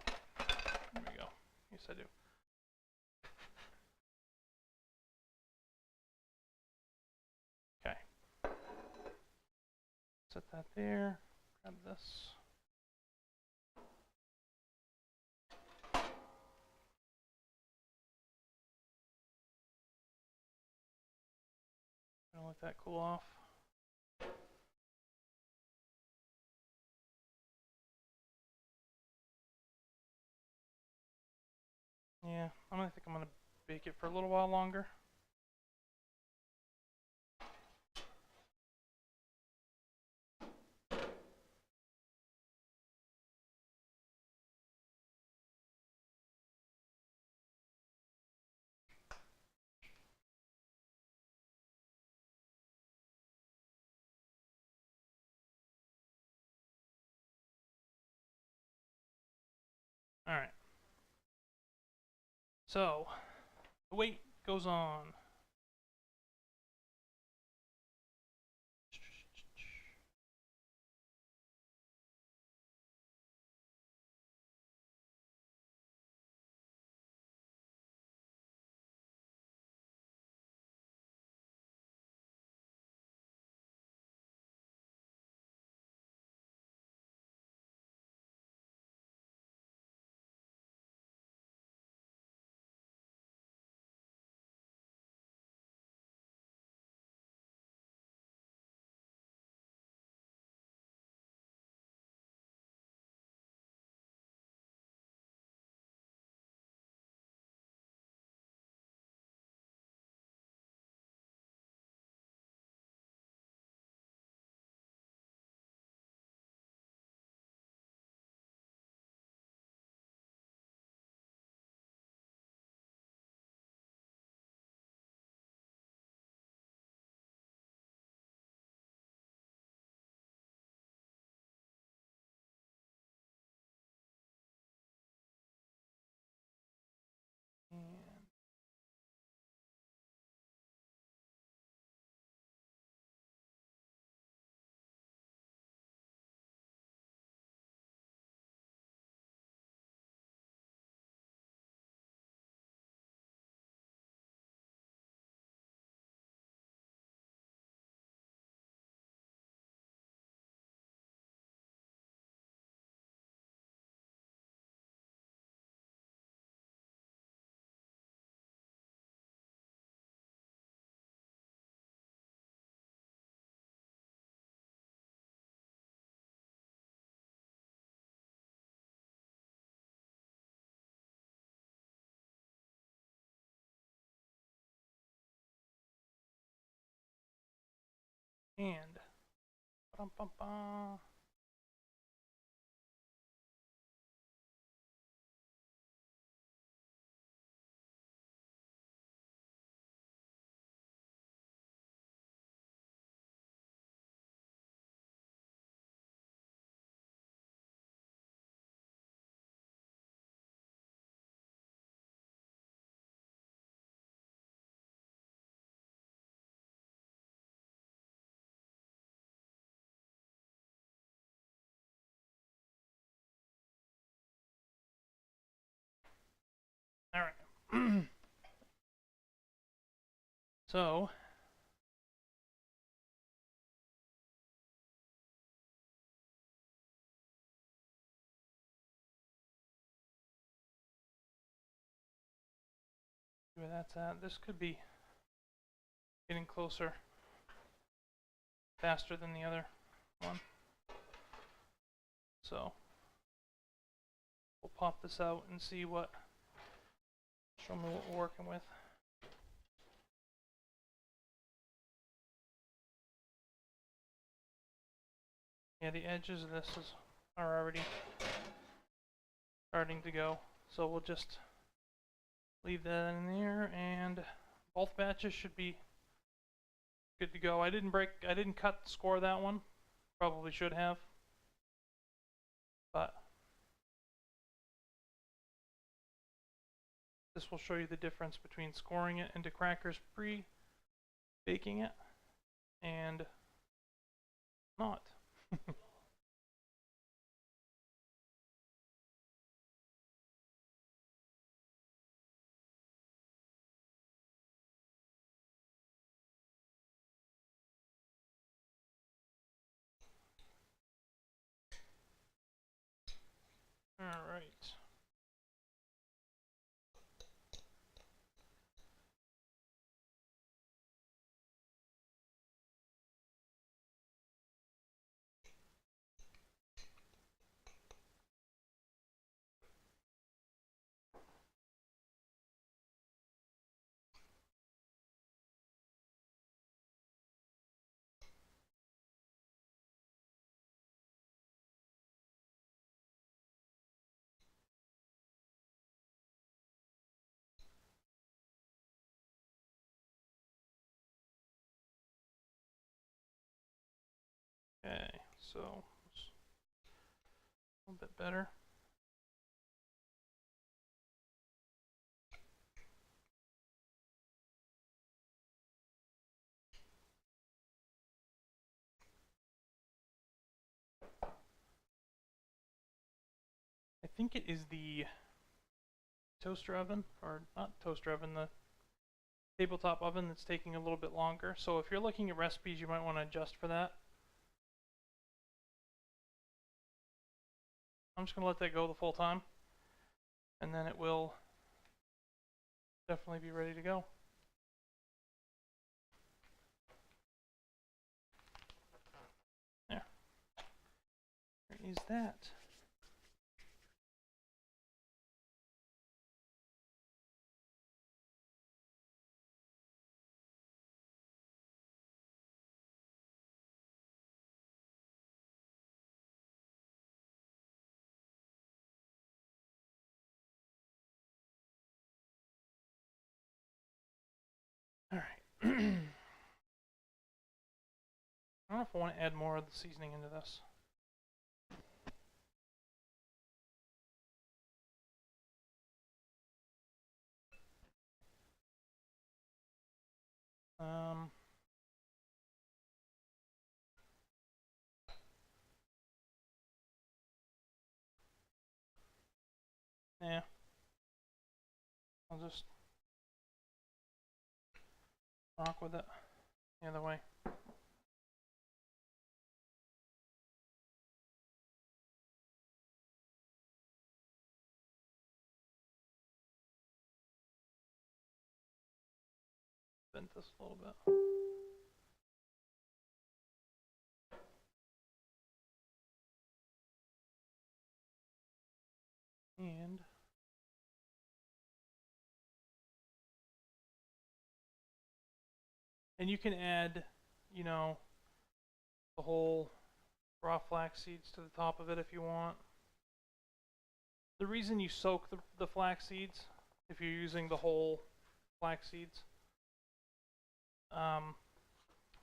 There we go. Yes, I do. Okay. Set that there. Grab this. Gonna let that cool off. Yeah, I think I'm gonna bake it for a little while longer. Alright. So, the weight goes on. And bum, bum, bum. Alright. So, see where that's at. This could be getting closer faster than the other one. So, we'll pop this out and see what, show me what we're working with. Yeah, the edges of this are already starting to go, so we'll just leave that in there, and both batches should be good to go. I didn't cut the score of that one. Probably should have, but This will show you the difference between scoring it into crackers pre-baking it and not. All right. Okay, so it's a little bit better. I think it is the toaster oven, or not toaster oven, the tabletop oven that's taking a little bit longer. So if you're looking at recipes, you might want to adjust for that. I'm just going to let that go the full time, and then it will definitely be ready to go. There. Where is that? All right. I don't know if I want to add more of the seasoning into this. Yeah. I'll just rock with it the other way. Bend this a little bit. And you can add, you know, the whole raw flax seeds to the top of it if you want. The reason you soak the flax seeds, if you're using the whole flax seeds,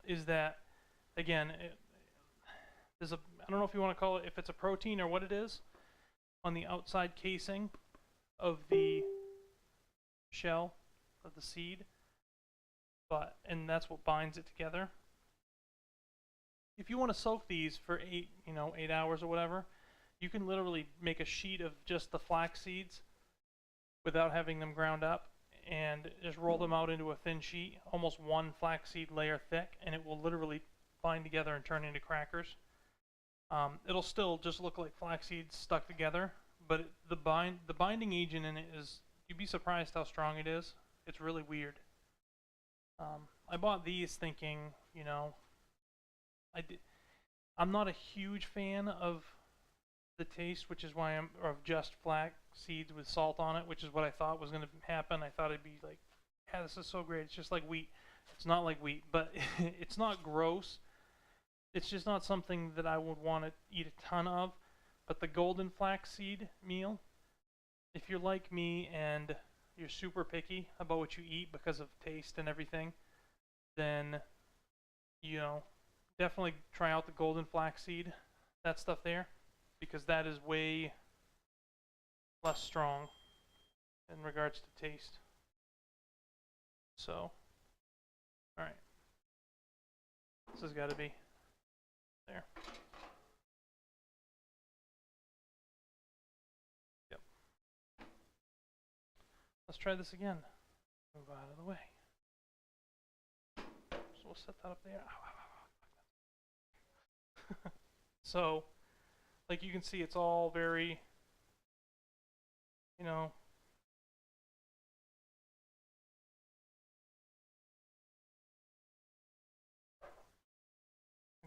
is that, again, there's a, I don't know if you want to call it, if it's a protein or what it is, on the outside casing of the shell of the seed, and that's what binds it together. If you want to soak these for 8 hours or whatever, you can literally make a sheet of just the flax seeds without having them ground up and just roll them out into a thin sheet, almost one flaxseed layer thick, and it will literally bind together and turn into crackers. It'll still just look like flax seeds stuck together, but the binding agent in it is, you'd be surprised how strong it is. It's really weird. I bought these thinking, I'm not a huge fan of the taste, which is why of just flax seeds with salt on it, which is what I thought was going to happen. I thought it'd be like, yeah, this is so great. It's just like wheat. It's not like wheat, but it's not gross. It's just not something that I would want to eat a ton of. But the golden flaxseed meal, if you're like me and you're super picky about what you eat because of taste and everything, then, definitely try out the golden flaxseed, that stuff there, because that is way less strong in regards to taste. So, alright. This has got to be there. Yep. Let's try this again. Move out of the way. So we'll set that up there. So, like you can see, it's all very, you know,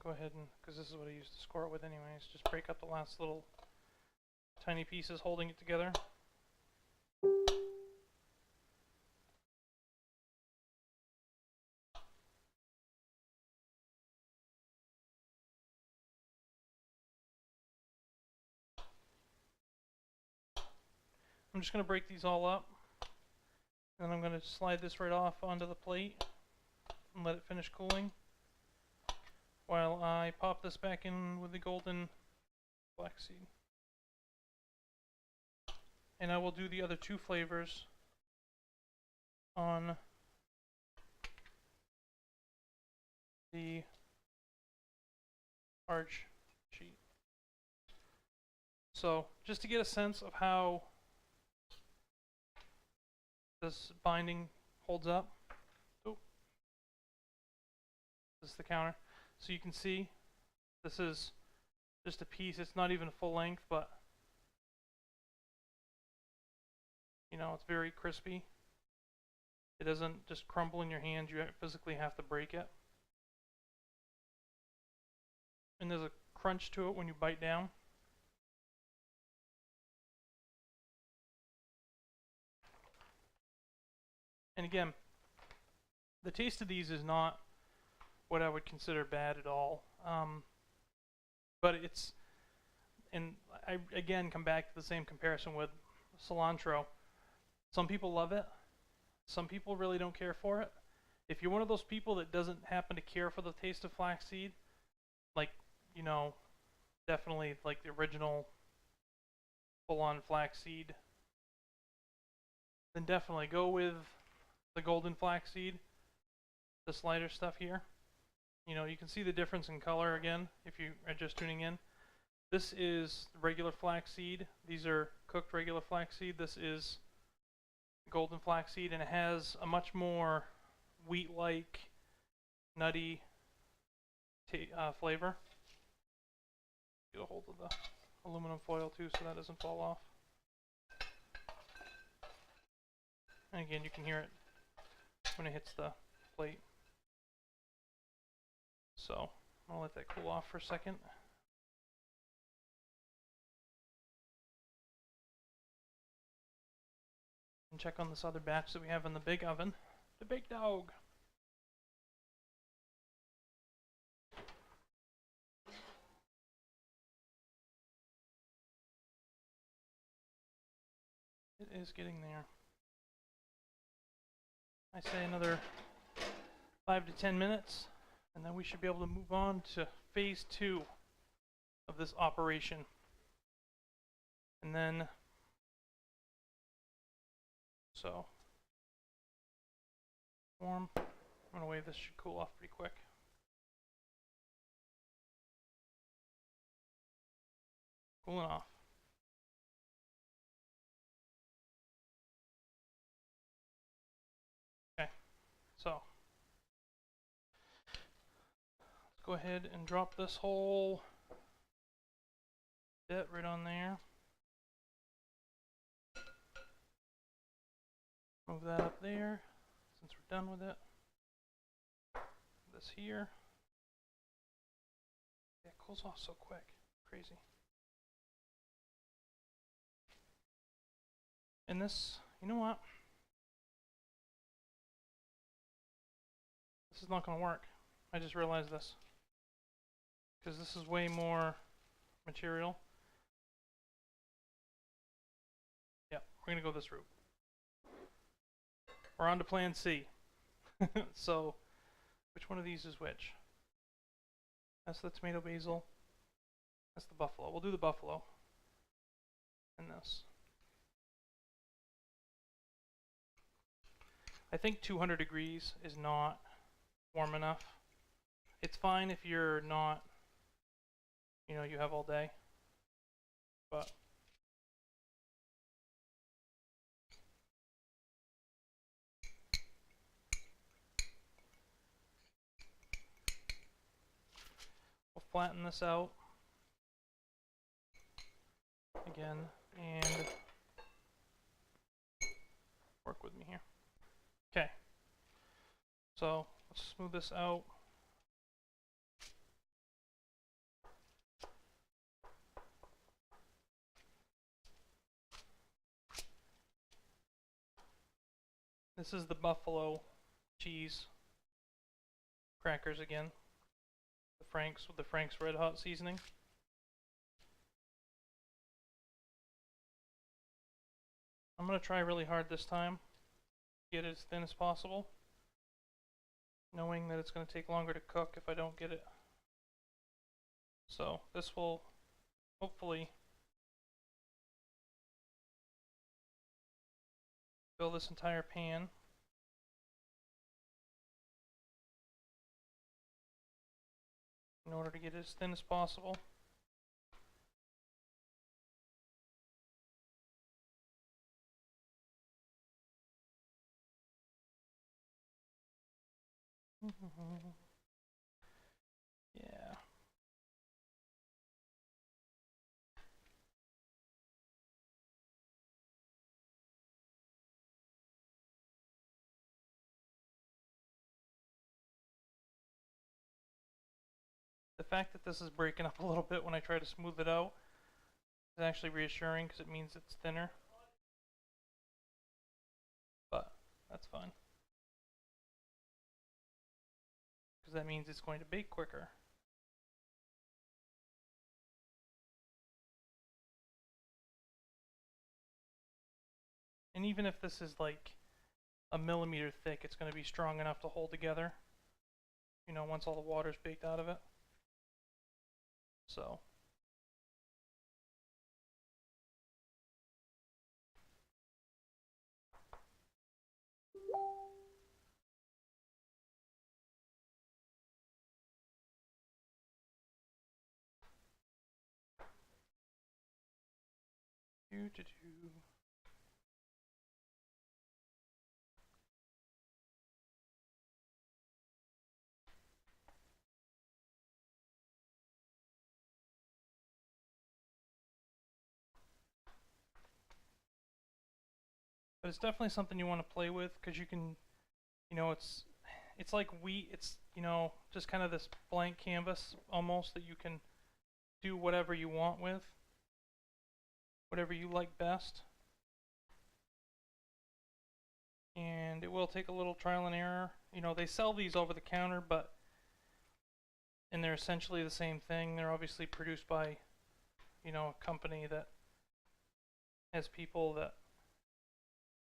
go ahead and, because this is what I used to score it with anyways, just break up the last little tiny pieces holding it together. I'm just going to break these all up, and I'm going to slide this right off onto the plate and let it finish cooling while I pop this back in with the golden flaxseed. And I will do the other two flavors on the arch sheet. So just to get a sense of how this binding holds up. Oh, this is the counter. So you can see this is just a piece. It's not even full length, but you know, it's very crispy. It doesn't just crumble in your hand. You physically have to break it. And there's a crunch to it when you bite down. And again, the taste of these is not what I would consider bad at all. But it's, and I again come back to the same comparison with cilantro. Some people love it. Some people really don't care for it. If you're one of those people that doesn't happen to care for the taste of flaxseed, like, you know, definitely like the original full-on flaxseed, then definitely go with the golden flaxseed, this lighter stuff here. You know, you can see the difference in color again if you are just tuning in. This is regular flaxseed. These are cooked regular flaxseed. This is golden flaxseed, and it has a much more wheat-like, nutty flavor. Get a hold of the aluminum foil too so that doesn't fall off. And again, you can hear it when it hits the plate. So I'll let that cool off for a second. And check on this other batch that we have in the big oven. The big dog. It is getting there. I say another 5 to 10 minutes, and then we should be able to move on to phase 2 of this operation. And then, so, warm. I'm gonna wave, this should cool off pretty quick. Cooling off. Okay, so let's go ahead and drop this whole bit right on there. Move that up there since we're done with it. This here. Yeah, it cools off so quick. Crazy. And this, you know what? This is not going to work. I just realized this. Because this is way more material. Yeah, we're going to go this route. We're on to plan C. So, which one of these is which? That's the tomato basil. That's the buffalo. We'll do the buffalo. And this. I think 200 degrees is not warm enough. It's fine if you're not, you know, you have all day, but we'll flatten this out again and work with me here. Okay, so let's smooth this out. This is the buffalo cheese crackers again. The Frank's with the Frank's Red Hot seasoning. I'm going to try really hard this time to get it as thin as possible, knowing that it's going to take longer to cook if I don't get it. So this will hopefully fill this entire pan. In order to get it as thin as possible. Yeah. The fact that this is breaking up a little bit when I try to smooth it out is actually reassuring because it means it's thinner. But that's fine. Because that means it's going to bake quicker. And even if this is like a millimeter thick, it's going to be strong enough to hold together, you know, once all the water's baked out of it. So but it's definitely something you want to play with because you can, you know, it's like wheat. It's, you know, just kind of this blank canvas almost that you can do whatever you want with, whatever you like best. And it will take a little trial and error. You know, they sell these over the counter, and they're essentially the same thing. They're obviously produced by, you know, a company that has people that,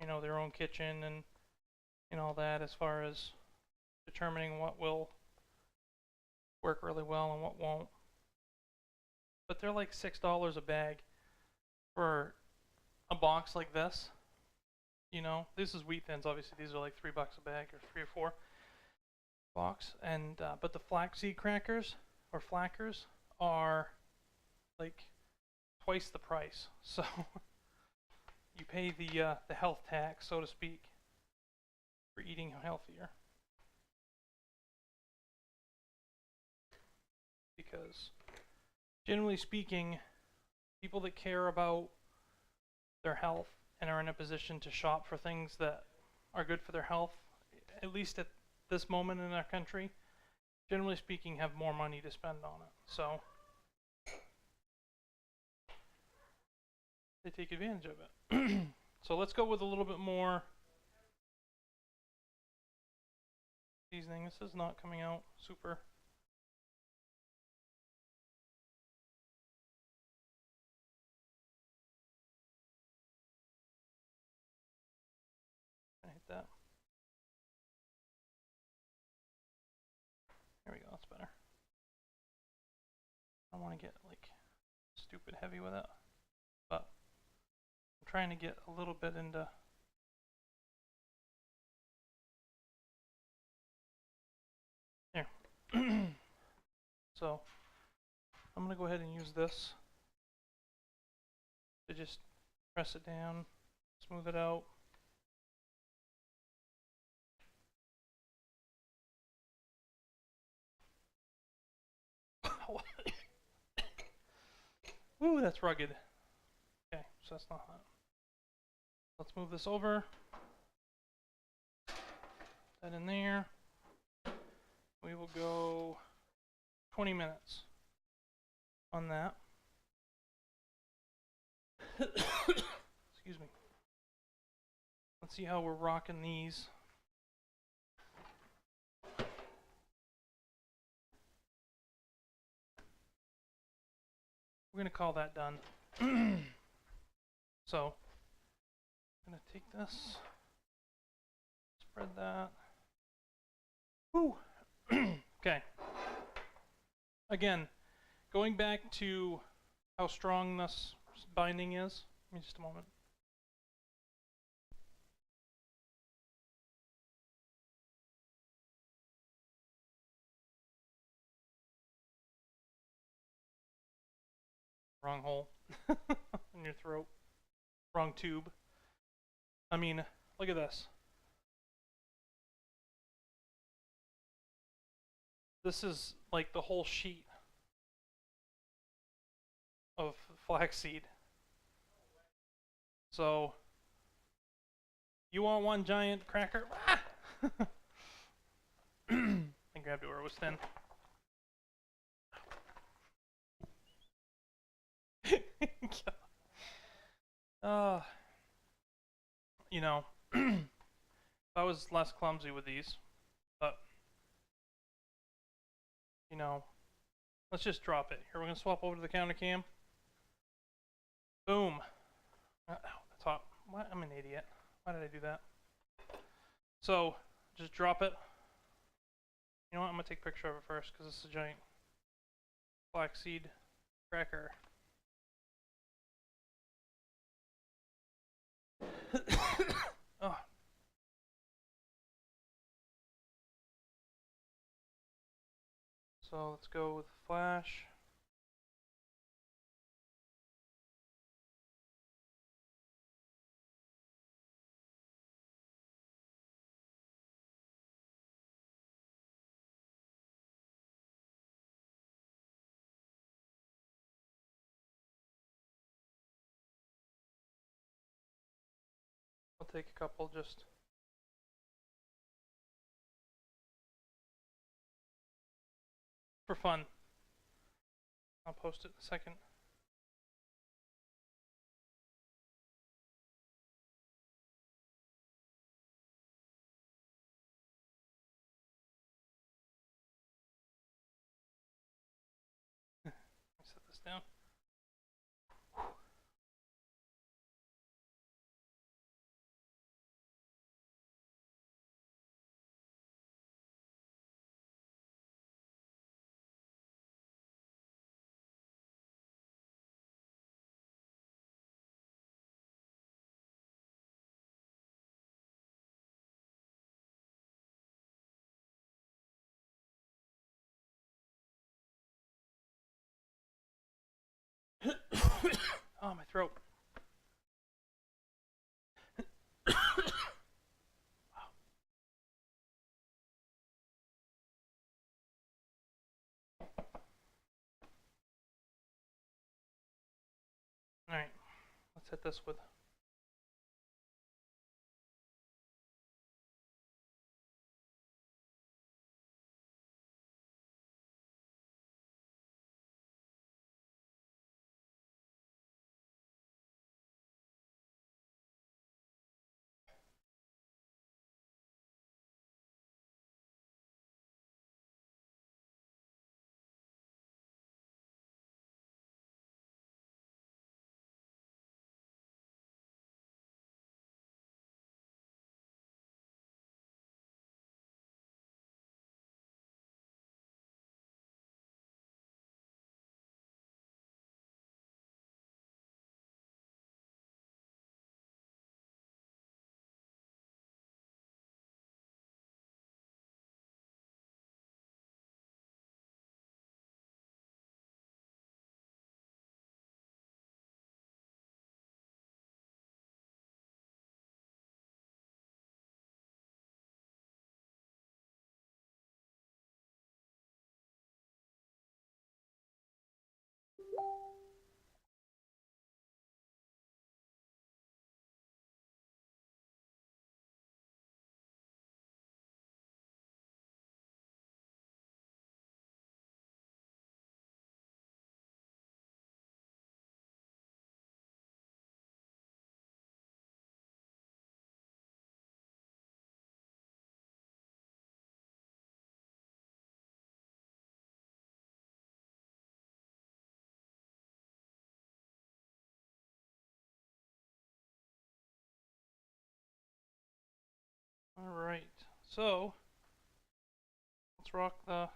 you know, their own kitchen and all that as far as determining what will work really well and what won't. But they're like $6 a bag for a box like this. You know, this is wheat thins. Obviously, these are like $3 a bag or 3 or 4 box. And but the flaxseed crackers or Flackers are like twice the price. So you pay the health tax, so to speak, for eating healthier. Because generally speaking, people that care about their health and are in a position to shop for things that are good for their health, at least at this moment in our country, generally speaking, have more money to spend on it. So they take advantage of it. So let's go with a little bit more seasoning. This is not coming out super. I hit that. There we go, that's better. I don't want to get like stupid heavy with it, but I'm trying to get a little bit into So I'm going to go ahead and use this to just press it down, smooth it out. Ooh, that's rugged. Okay, so that's not hot. Let's move this over. That in there. We will go 20 minutes on that. Excuse me. Let's see how we're rocking these. We're going to call that done. So, I'm going to take this, spread that. Woo! Okay. Again, going back to how strong this binding is. Give me just a moment. Wrong hole in your throat. Wrong tube. I mean, look at this. This is like the whole sheet of flaxseed. So, you want one giant cracker? Ah! I grabbed it where it was thin. You know, if I was less clumsy with these, but, you know, let's just drop it. Here, we're going to swap over to the counter cam. Boom. That's hot. What? I'm an idiot. Why did I do that? So, just drop it. You know what? I'm going to take a picture of it first because it's a giant flaxseed cracker. Oh. So let's go with flash. I'll take a couple just for fun. I'll post it in a second. Let me set this down. Oh, my throat. Alright, let's hit this with Alright, so let's rock the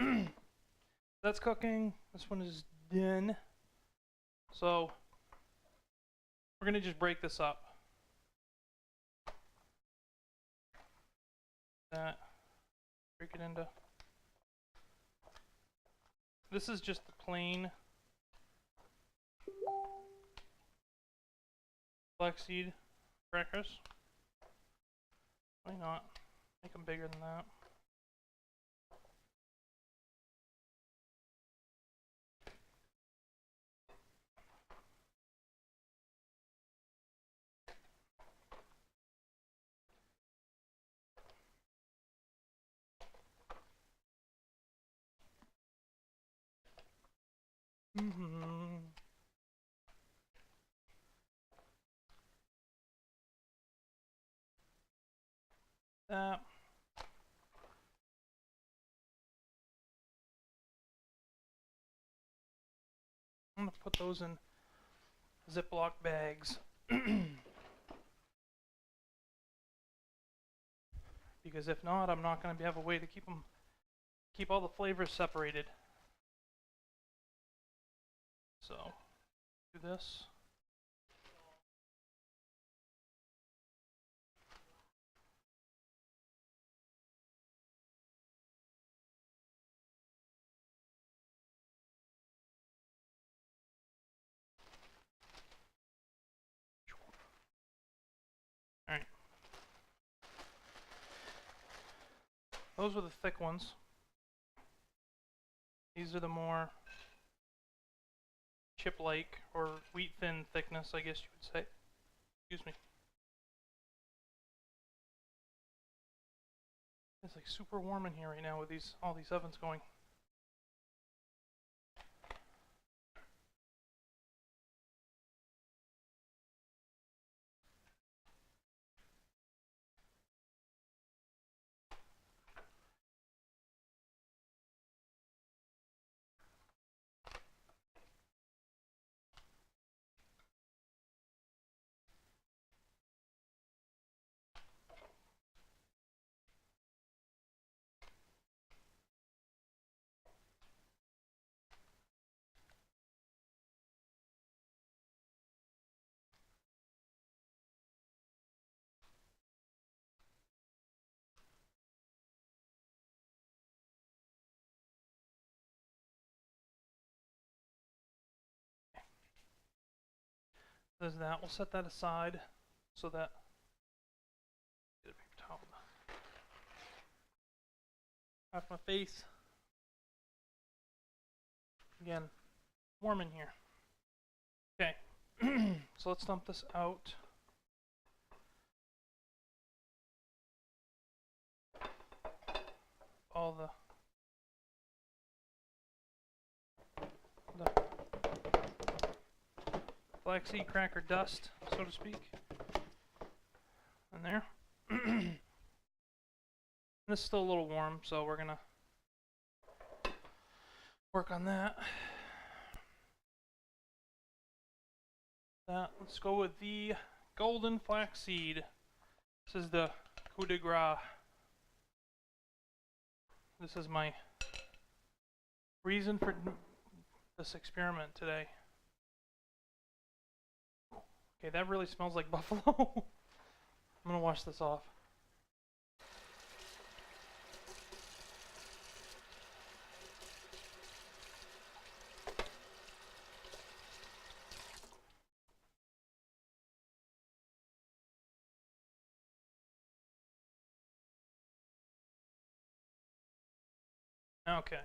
Alright. That's cooking. This one is done. So we're gonna just break this up. That. Break it into. This is just the plain flaxseed crackers. Why not? Make them bigger than that. That. I'm gonna put those in Ziploc bags because if not, I'm not gonna have a way to keep all the flavors separated. So do this. Alright. Those are the thick ones. These are the more chip-like or wheat-thin thickness, I guess you would say. Excuse me. It's like super warm in here right now with all these ovens going. There's that. We'll set that aside so that. Get a paper towel. Off my face. Again, warm in here. Okay, so let's dump this out. flaxseed cracker dust, so to speak. In there. This is still a little warm, so we're gonna work on that. Let's go with the golden flaxseed. This is the coup de grace. This is my reason for this experiment today. Okay, that really smells like buffalo. I'm gonna wash this off. Okay,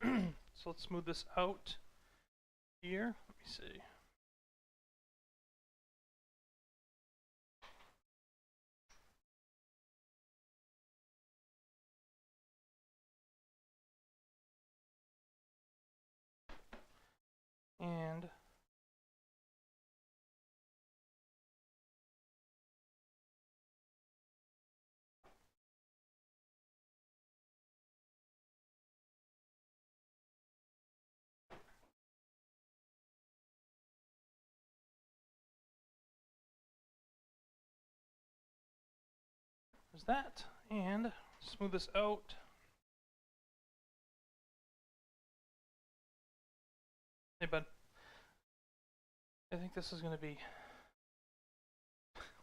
so let's smooth this out here. Let me see. And there's that. And smooth this out. Hey, bud. I think this is going to be...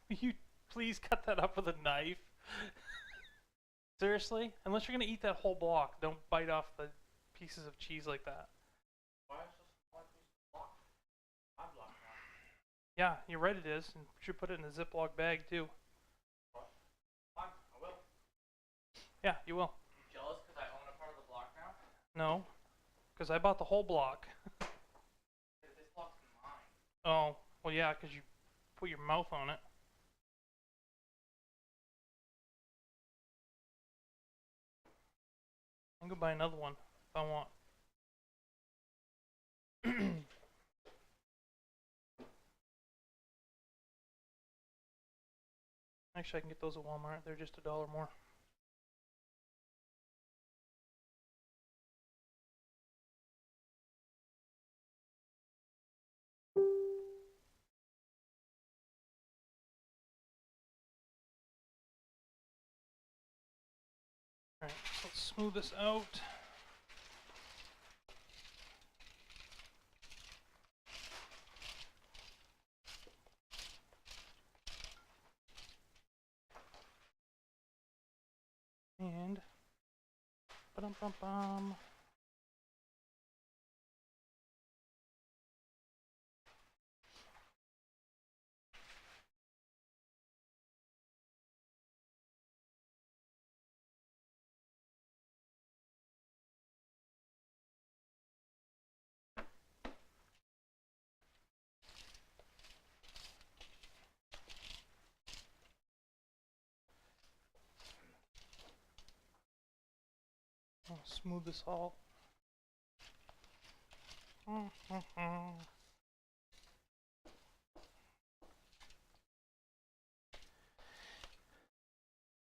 Will you please cut that up with a knife? Seriously? Unless you're going to eat that whole block, don't bite off the pieces of cheese like that. Why is this one piece of block? My block now. Yeah, you're right, it is. And you should put it in a Ziploc bag, too. What? Fine, I will. Yeah, you will. You jealous because I own a part of the block now? No, because I bought the whole block. This block's mine. Oh, well, yeah, because you put your mouth on it. I can go buy another one if I want. Actually, I can get those at Walmart. They're just $1 more. Alright, so let's smooth this out. And ba-dum-bum-bum. I'll smooth this all. I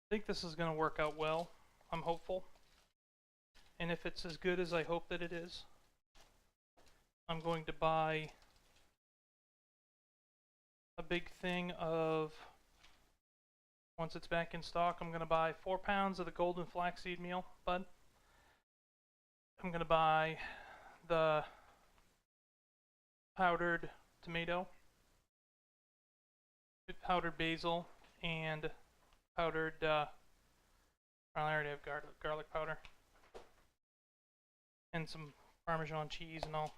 think this is going to work out well. I'm hopeful. And if it's as good as I hope that it is, I'm going to buy a big thing of, once it's back in stock, I'm going to buy 4 pounds of the golden flaxseed meal, bud. I'm going to buy the powdered tomato, powdered basil, and powdered, I already have garlic powder, and some Parmesan cheese and all.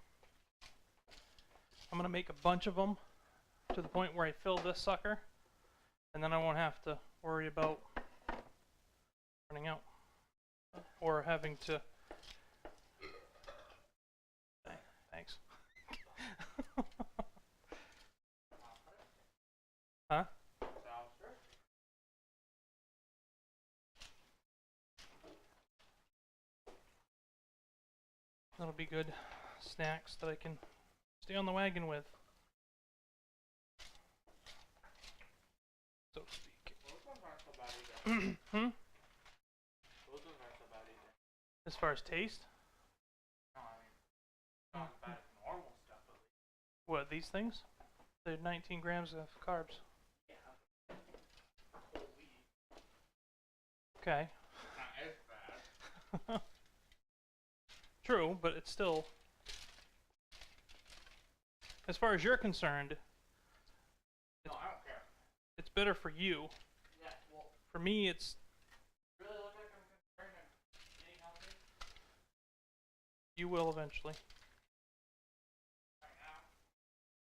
I'm going to make a bunch of them to the point where I fill this sucker, and then I won't have to worry about running out or having to. Thanks. Huh? That'll be good snacks that I can stay on the wagon with. so to speak. Those ones aren't so bad either. Hmm? Those ones aren't so bad either. As far as taste? No, I mean, not as bad as normal stuff, at least. What, these things? They're 19 grams of carbs. Yeah. Whole wheat. Okay. Not as bad. True, but it's still... As far as you're concerned, No, I don't care. it's better for you. Yeah, well, For me, it's... really look like I'm concerned and getting healthy You will eventually. right now.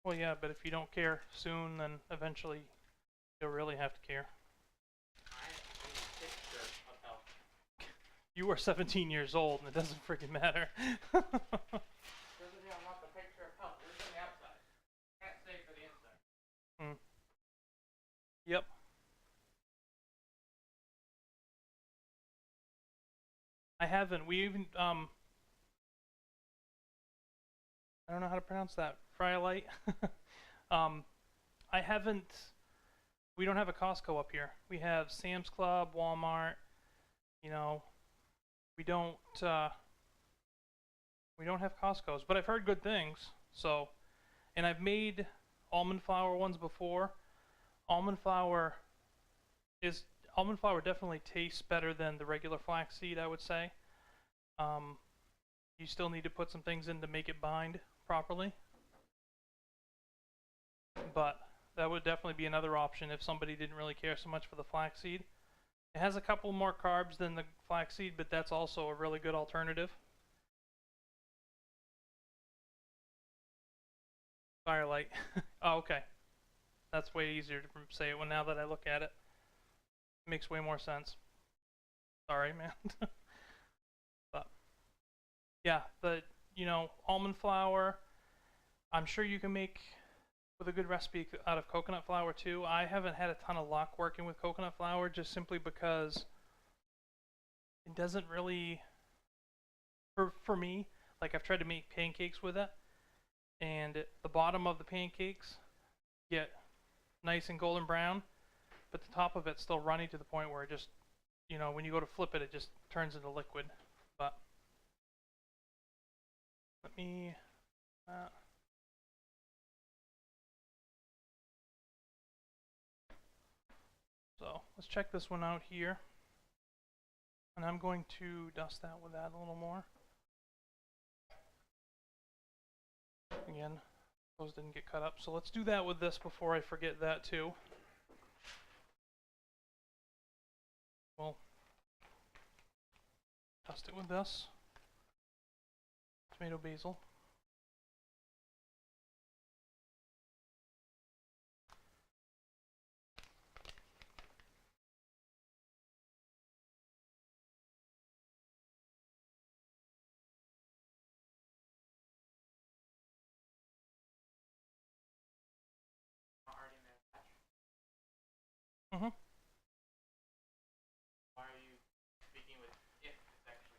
Well, yeah, but if you don't care soon, then eventually you'll really have to care. I am a picture of health. You are 17 years old, and it doesn't freaking matter. Doesn't mean I'm not the picture of health. Where's on the outside? Can't say for the inside. Yep. I haven't. We even, I don't know how to pronounce that. Fryolite. I haven't. We don't have a Costco up here. We have Sam's Club, Walmart. You know, we don't have Costco's, but I've heard good things. So, and I've made almond flour ones before. Almond flour definitely tastes better than the regular flaxseed, I would say. You still need to put some things in to make it bind properly. But that would definitely be another option if somebody didn't really care so much for the flaxseed. It has a couple more carbs than the flaxseed, but that's also a really good alternative. Firelight. Oh, okay. That's way easier to say it when now that I look at it. It makes way more sense. Sorry, man. But yeah, almond flour, I'm sure you can make with a good recipe out of coconut flour too. I haven't had a ton of luck working with coconut flour just simply because it doesn't really, for me, like I've tried to make pancakes with it, and the bottom of the pancakes get nice and golden brown, but the top of it's still runny to the point where it just, when you go to flip it, it just turns into liquid. But let me, so let's check this one out here. And I'm going to dust that with that a little more. Again, those didn't get cut up, so let's do that with this before I forget that too. We'll dust it with this. Tomato basil. Already made a batch. Mm-hmm. Why are you speaking with if it's actually?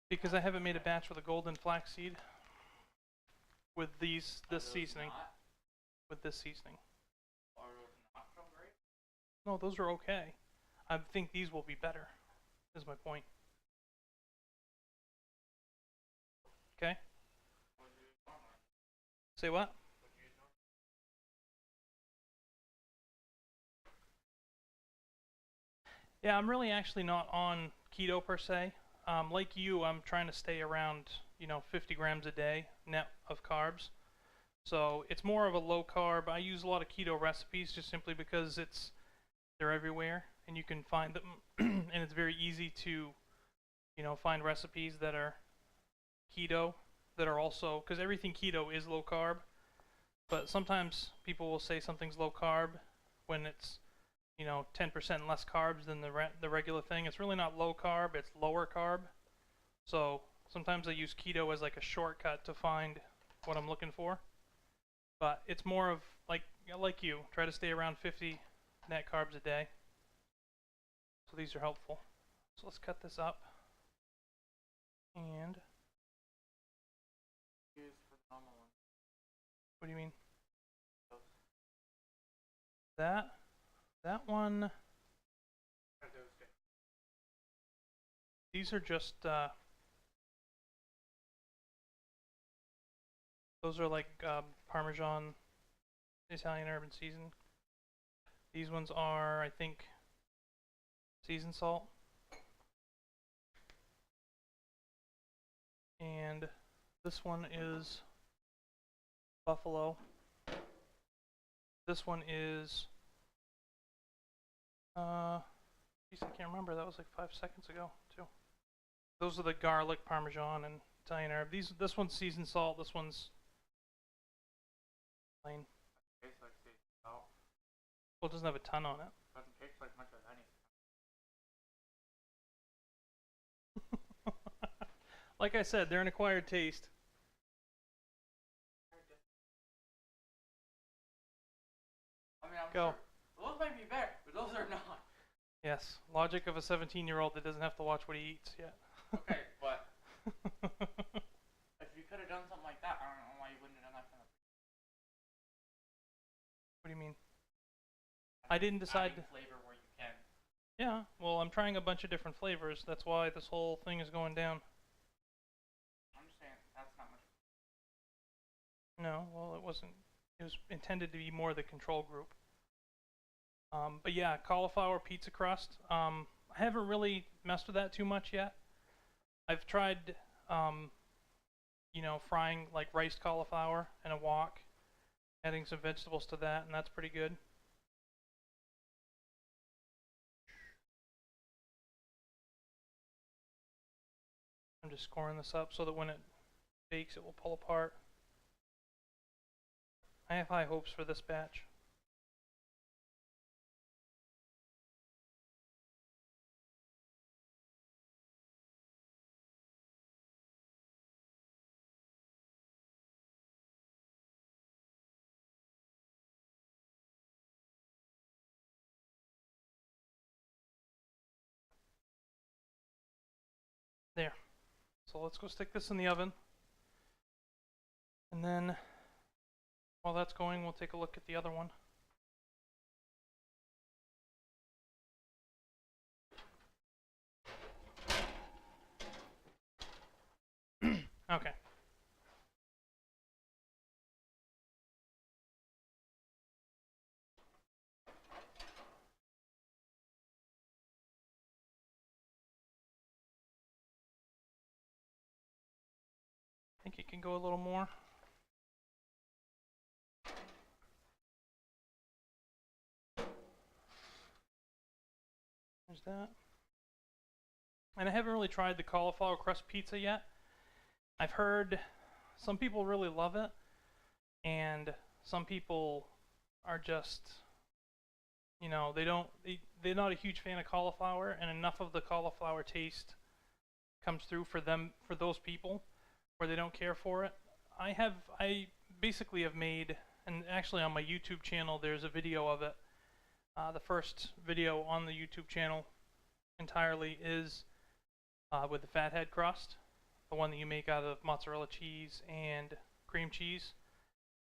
Because I haven't made a batch with a golden flaxseed with this seasoning. Not? With this seasoning. Are those not so great? No, those are okay. I think these will be better, is my point. Okay? What do you use normally? Say what? What do you use normally? Yeah, I'm really actually not on keto per se. Like you, I'm trying to stay around, 50 grams a day net of carbs. So it's more of a low carb. I use a lot of keto recipes just simply because they're everywhere and you can find them, and it's very easy to, find recipes that are keto that are also, because everything keto is low carb, but sometimes people will say something's low carb when it's 10% less carbs than the regular thing. It's really not low carb, it's lower carb. So sometimes I use keto as like a shortcut to find what I'm looking for. But it's more of like you, try to stay around 50 net carbs a day. So these are helpful. So let's cut this up. And Use for the normal one. what do you mean? Those. That? That one, Are those good? these are just, those are like Parmesan, Italian herb and season. These ones are, I think, seasoned salt. And this one is buffalo. This one is, geez, I can't remember. That was like 5 seconds ago, too. Those are the garlic, Parmesan, and Italian herb. This one's seasoned salt. This one's plain. Tastes like seasoned salt. Well, it doesn't have a ton on it. Doesn't taste like much of anything. Like I said, they're an acquired taste. I mean, I'm Go. sure those might be better, but those are not. Yes, logic of a 17-year-old that doesn't have to watch what he eats yet. Okay, but if you could have done something like that, I don't know why you wouldn't have done that from the What do you mean? I didn't decide adding flavor where you can. Yeah, well, I'm trying a bunch of different flavors. That's why this whole thing is going down. I'm just saying that's not much. No, well, it wasn't. It was intended to be more the control group. But yeah, cauliflower pizza crust. I haven't really messed with that too much yet. I've tried, you know, frying like riced cauliflower in a wok, adding some vegetables to that, and that's pretty good. I'm just scoring this up so that when it bakes, it will pull apart. I have high hopes for this batch. There. So let's go stick this in the oven. And then, while that's going, we'll take a look at the other one. Okay. I think it can go a little more. There's that. And I haven't really tried the cauliflower crust pizza yet. I've heard some people really love it, and some people are just, you know, they're not a huge fan of cauliflower, and enough of the cauliflower taste comes through for them, for those people, where they don't care for it. I basically have made, and actually on my YouTube channel there's a video of it. The first video on the YouTube channel entirely is with the fathead crust, the one that you make out of mozzarella cheese and cream cheese.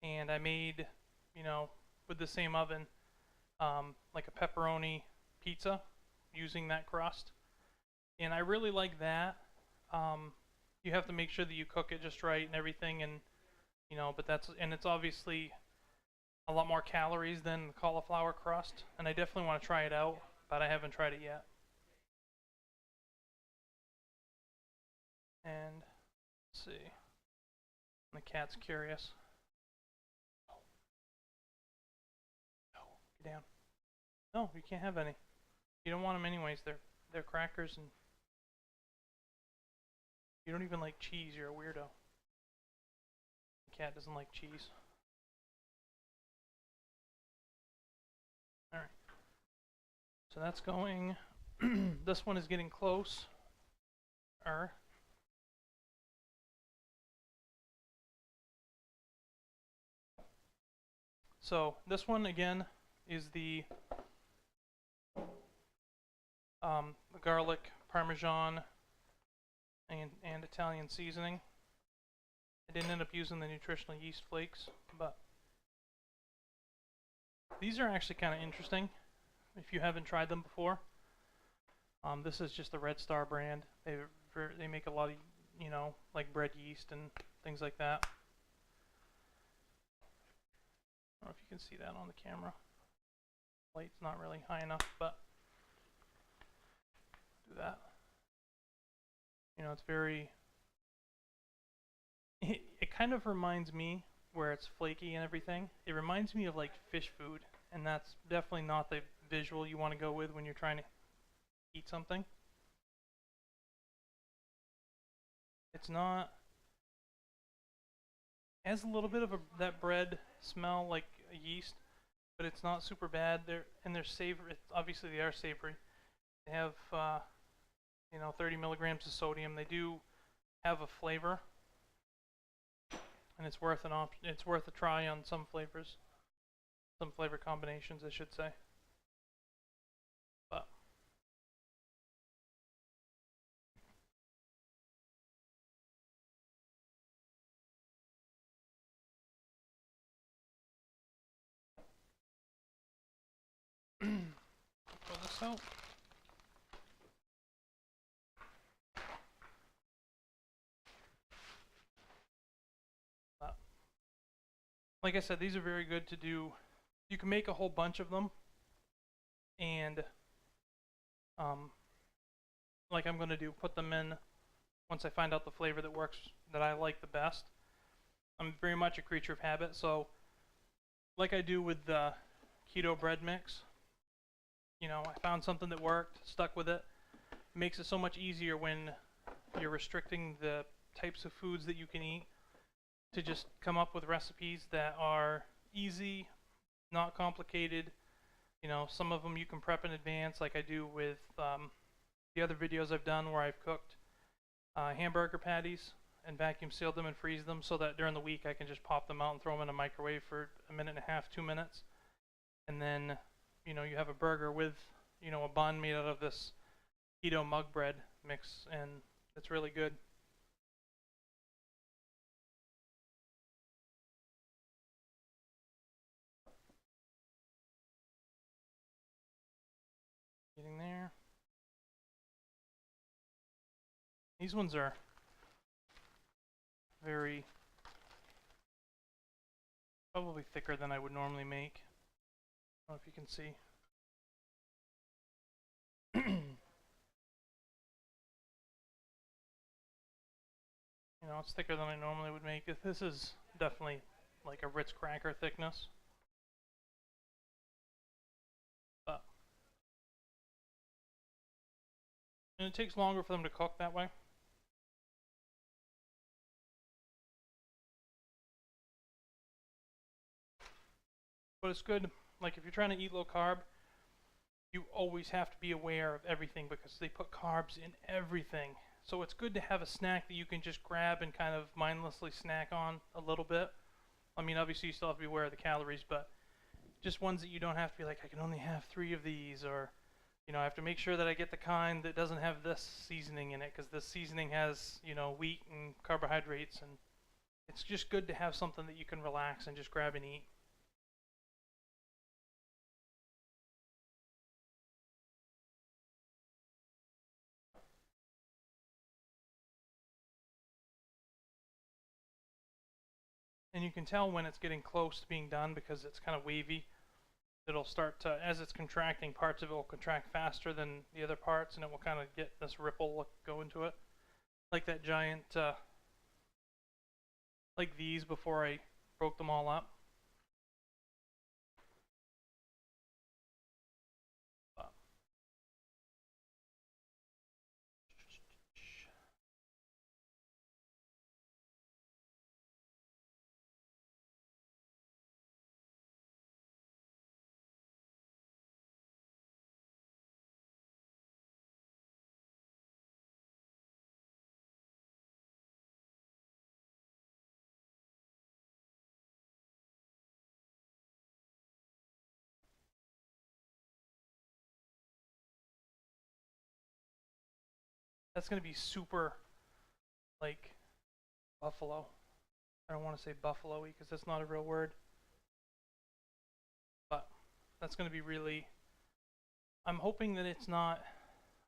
And I made, you know, with the same oven, like a pepperoni pizza using that crust. And I really like that. You have to make sure that you cook it just right and everything, and you know, but it's obviously a lot more calories than the cauliflower crust, and I definitely want to try it out, but I haven't tried it yet. And let's see. The cat's curious. No, get down. No, you can't have any. You don't want them anyways. They're crackers, and you don't even like cheese. You're a weirdo. The cat doesn't like cheese. All right. So that's going. This one is getting close. So this one again is the garlic, Parmesan, and Italian seasoning. I didn't end up using the nutritional yeast flakes, but these are actually kind of interesting if you haven't tried them before. This is just the Red Star brand. They make a lot of, like bread yeast and things like that. I don't know if you can see that on the camera. Light's not really high enough, but do that. It's very. It kind of reminds me, where it's flaky and everything. It reminds me of like fish food, and that's definitely not the visual you want to go with when you're trying to eat something. It's not. It has a little bit of that bread smell like yeast, but it's not super bad. They're savory. Obviously, they are savory. They have 30 milligrams of sodium. They do have a flavor, and it's worth an option. It's worth a try on some flavors, some flavor combinations, I should say. But pull this out. But, like I said, these are very good to do. You can make a whole bunch of them, and like I'm going to do, put them in once I find out the flavor that works, that I like the best. I'm very much a creature of habit, so like I do with the keto bread mix, I found something that worked, stuck with it. It makes it so much easier when you're restricting the types of foods that you can eat to just come up with recipes that are easy, not complicated. Some of them you can prep in advance, like I do with the other videos I've done where I've cooked hamburger patties and vacuum sealed them and freeze them so that during the week I can just pop them out and throw them in a microwave for a minute and a half, 2 minutes. And then, you have a burger with, a bun made out of this keto mug bread mix, and it's really good. Getting there. These ones are very, probably thicker than I would normally make. I don't know if you can see. It's thicker than I normally would make. This is definitely like a Ritz cracker thickness. And it takes longer for them to cook that way. But it's good, like if you're trying to eat low carb, you always have to be aware of everything because they put carbs in everything. So it's good to have a snack that you can just grab and kind of mindlessly snack on a little bit. I mean, obviously you still have to be aware of the calories, but just ones that you don't have to be like, I can only have 3 of these, or I have to make sure that I get the kind that doesn't have this seasoning in it because this seasoning has, wheat and carbohydrates, and it's just good to have something that you can relax and just grab and eat. And you can tell when it's getting close to being done because it's kind of wavy. It'll start to, as it's contracting, parts of it will contract faster than the other parts, and it will kind of get this ripple look go into it. Like that giant, like these before I broke them all up. That's going to be super, like, buffalo. I don't want to say buffalo-y because that's not a real word. But that's going to be really I'm hoping that it's not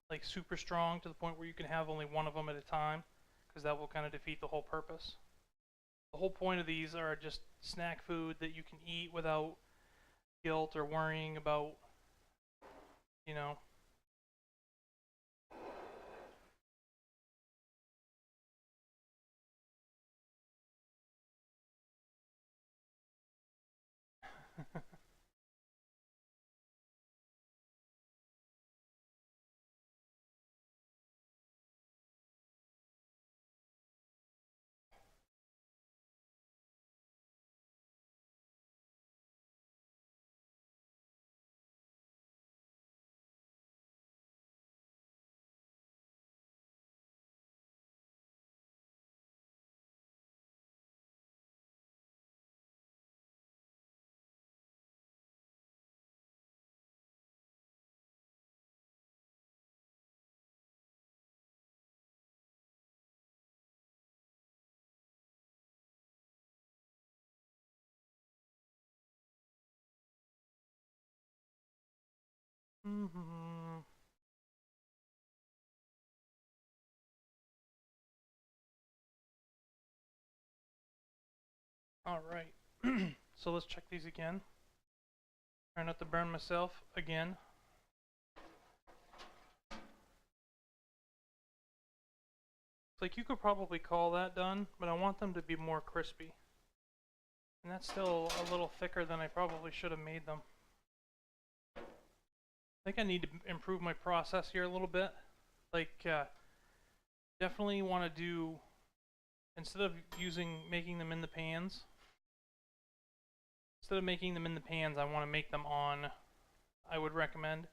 like super strong to the point where you can have only one of them at a time, because that will kind of defeat the whole purpose. The whole point of these are just snack food that you can eat without guilt or worrying about, you know. Alright, so let's check these again. Try not to burn myself again. It's like you could probably call that done, but I want them to be more crispy. And that's still a little thicker than I probably should have made them. I think I need to improve my process here a little bit. Like, definitely want to do, instead of making them in the pans, I want to make them on, I would recommend,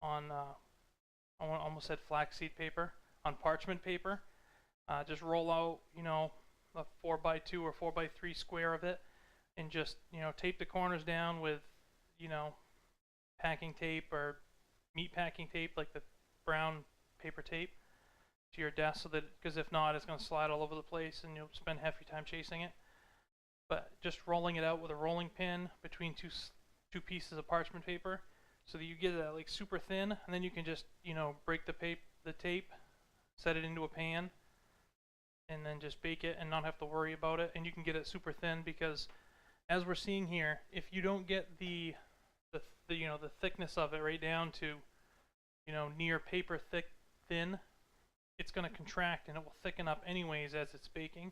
on, I almost said flaxseed paper, on parchment paper. Just roll out, you know, a 4x2 or 4x3 square of it, and just, you know, tape the corners down with, you know, packing tape or meat packing tape, like the brown paper tape, to your desk, so that, because if not, it's going to slide all over the place and you'll spend half your time chasing it. But just rolling it out with a rolling pin between two pieces of parchment paper, so that you get it like super thin, and then you can just, you know, break the tape, set it into a pan, and then just bake it and not have to worry about it. And you can get it super thin, because as we're seeing here, if you don't get the you know, the thickness of it right down to, you know, near paper thin, it's going to contract and it will thicken up anyways as it's baking,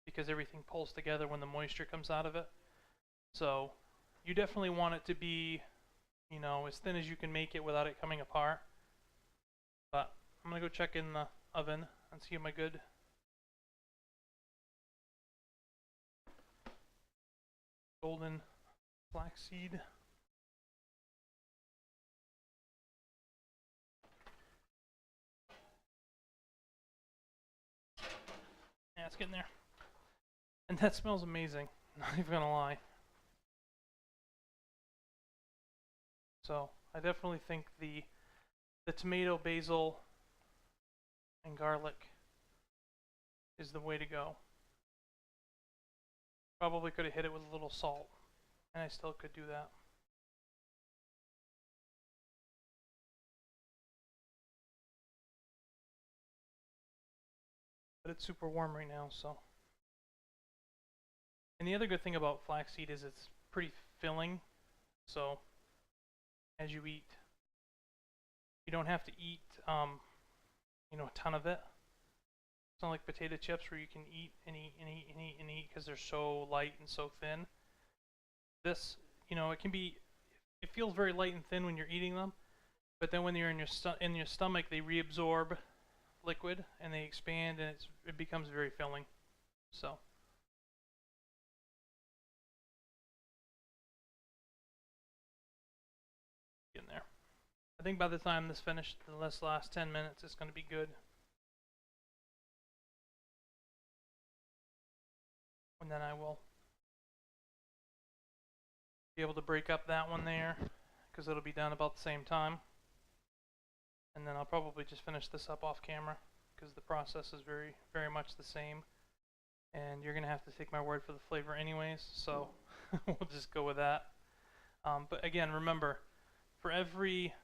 because everything pulls together when the moisture comes out of it. So you definitely want it to be, you know, as thin as you can make it without it coming apart. But I'm going to go check in the oven and see my good golden flaxseed. Yeah, it's getting there. And that smells amazing, not even gonna lie. So I definitely think the tomato, basil, and garlic is the way to go. Probably could have hit it with a little salt, and I still could do that. But it's super warm right now, so. And the other good thing about flaxseed is it's pretty filling, so as you eat, you don't have to eat, you know, a ton of it. It's not like potato chips where you can eat and eat and eat and eat and eat because they're so light and so thin. This, you know, it feels very light and thin when you're eating them, but then when they're in your stomach, they reabsorb liquid and they expand, and it becomes very filling. So. In there. I think by the time this finished, the last 10 minutes, it's going to be good. And then I will be able to break up that one there, because it'll be done about the same time. And then I'll probably just finish this up off camera, because the process is very, very much the same. And you're going to have to take my word for the flavor anyways, so we'll just go with that. But again, remember, for every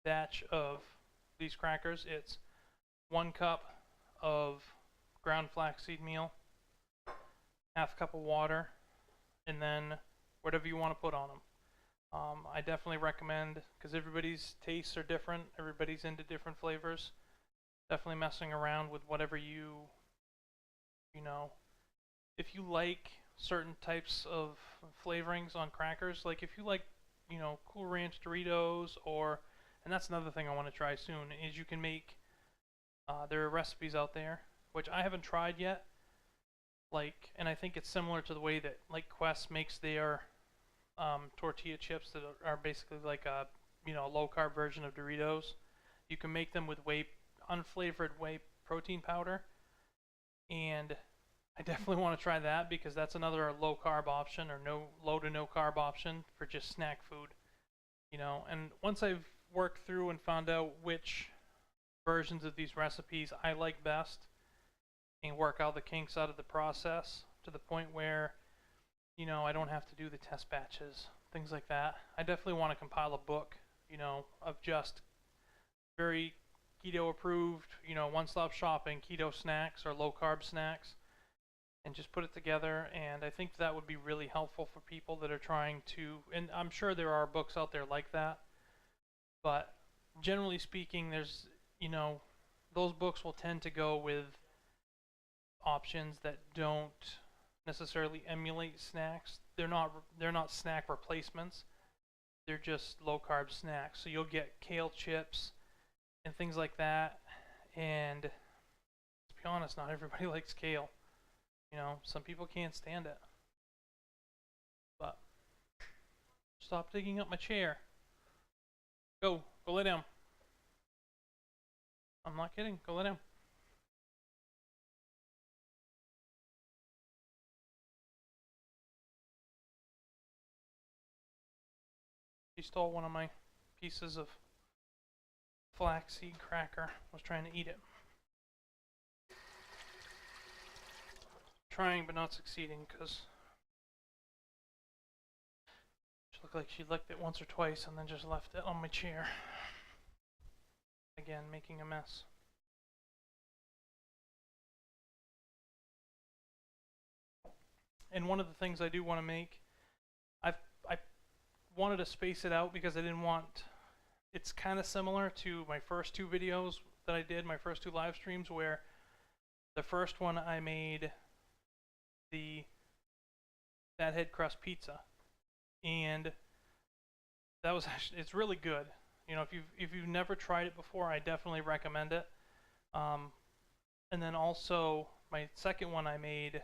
batch of these crackers, it's 1 cup of ground flaxseed meal, half cup of water, and then whatever you want to put on them. I definitely recommend, because everybody's tastes are different, everybody's into different flavors. Definitely messing around with whatever you know, if you like certain types of flavorings on crackers, like if you like, Cool Ranch Doritos, or, and that's another thing I want to try soon, is you can make, there are recipes out there, which I haven't tried yet, like, and I think it's similar to the way that, like, Quest makes their tortilla chips that are basically like a, low carb version of Doritos. You can make them with unflavored whey protein powder, and I definitely want to try that because that's another low carb option, or low to no carb option for just snack food, and once I've worked through and found out which versions of these recipes I like best and work out the kinks out of the process to the point where, I don't have to do the test batches, things like that. I definitely want to compile a book, of just very keto approved, one-stop shopping keto snacks or low carb snacks, and just put it together. And I think that would be really helpful for people that are trying to, and I'm sure there are books out there like that, but generally speaking, there's, those books will tend to go with options that don't necessarily emulate snacks. They're not snack replacements. They're just low carb snacks. So you'll get kale chips and things like that. And to be honest, not everybody likes kale. Some people can't stand it. But stop digging up my chair. Go lay down. I'm not kidding. Go lay down. He stole one of my pieces of flaxseed cracker. Was trying to eat it. Trying but not succeeding, because she looked like she licked it once or twice and then just left it on my chair. Again, making a mess. And one of the things I do want to make, I wanted to space it out because I didn't want, it's kind of similar to my first 2 videos that I did, my first 2 live streams, where the first one I made the fathead crust pizza, and that was actually, it's really good. If you've never tried it before, I definitely recommend it. And then also my second one I made,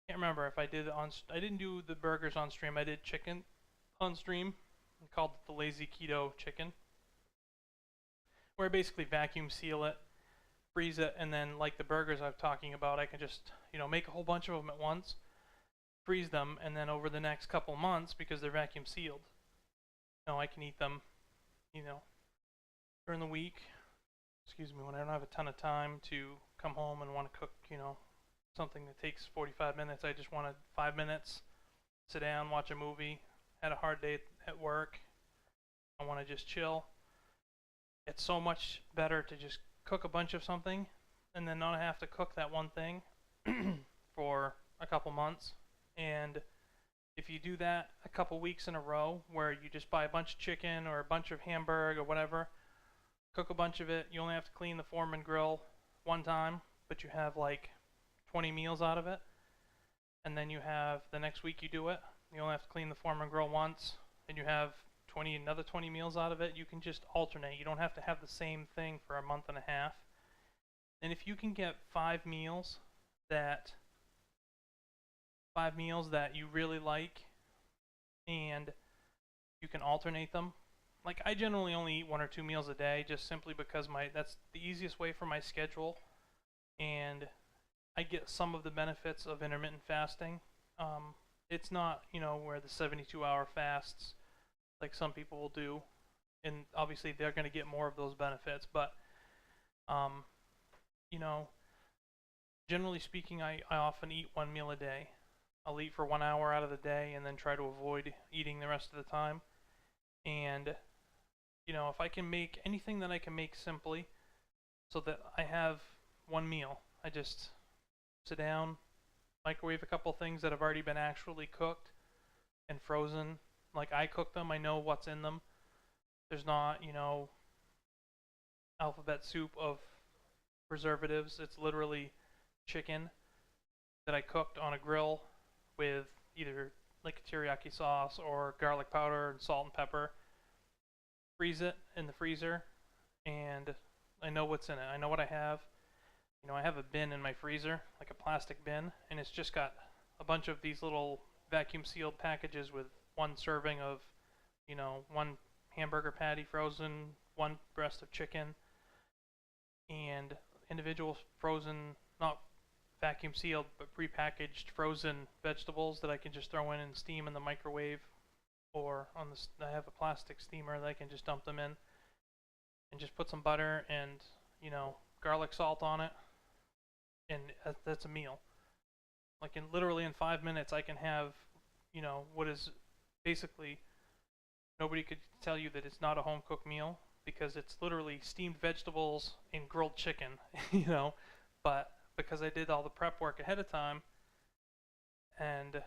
can't remember if I did it I didn't do the burgers on stream. I did chicken on stream. I called it the lazy keto chicken, where I basically vacuum seal it, freeze it, and then, like the burgers I'm talking about, I can just, make a whole bunch of them at once, freeze them, and then over the next couple months, because they're vacuum sealed, I can eat them, during the week, when I don't have a ton of time to come home and want to cook, something that takes 45 minutes. I just wanted 5 minutes, sit down, watch a movie, had a hard day at work, I want to just chill. It's so much better to just cook a bunch of something and then not have to cook that one thing for a couple months. And if you do that a couple weeks in a row, where you just buy a bunch of chicken or a bunch of hamburger or whatever, cook a bunch of it, you only have to clean the Foreman grill one time, but you have like 20 meals out of it. And then you have the next week you do it, you only have to clean the Foreman grill once, and you have another 20 meals out of it. You can just alternate. You don't have to have the same thing for a month and a half. And if you can get 5 meals that you really like, and you can alternate them. Like, I generally only eat 1 or 2 meals a day, just simply because that's the easiest way for my schedule, and I get some of the benefits of intermittent fasting. It's not, where the 72-hour fasts like some people will do, and obviously they're going to get more of those benefits, but generally speaking, I often eat 1 meal a day. I'll eat for 1 hour out of the day and then try to avoid eating the rest of the time. And You know, if I can make anything that I can make simply so that I have one meal, I just sit down, microwave a couple things that have already been actually cooked and frozen. Like I cook them, I know what's in them. There's not, you know, alphabet soup of preservatives. It's literally chicken that I cooked on a grill with either like a teriyaki sauce or garlic powder and salt and pepper. Freeze it in the freezer, and I know what's in it. I know what I have. You know, I have a bin in my freezer, like a plastic bin, and it's just got a bunch of these little vacuum sealed packages with one serving of, you know, one hamburger patty frozen, one breast of chicken, and individual frozen, not vacuum sealed, but prepackaged frozen vegetables that I can just throw in and steam in the microwave, or on this, I have a plastic steamer that I can just dump them in, and just put some butter and, you know, garlic salt on it, and that's a meal. Like literally in 5 minutes, I can have, you know, what is basically, nobody could tell you that it's not a home cooked meal because it's literally steamed vegetables and grilled chicken, you know, but because I did all the prep work ahead of time, and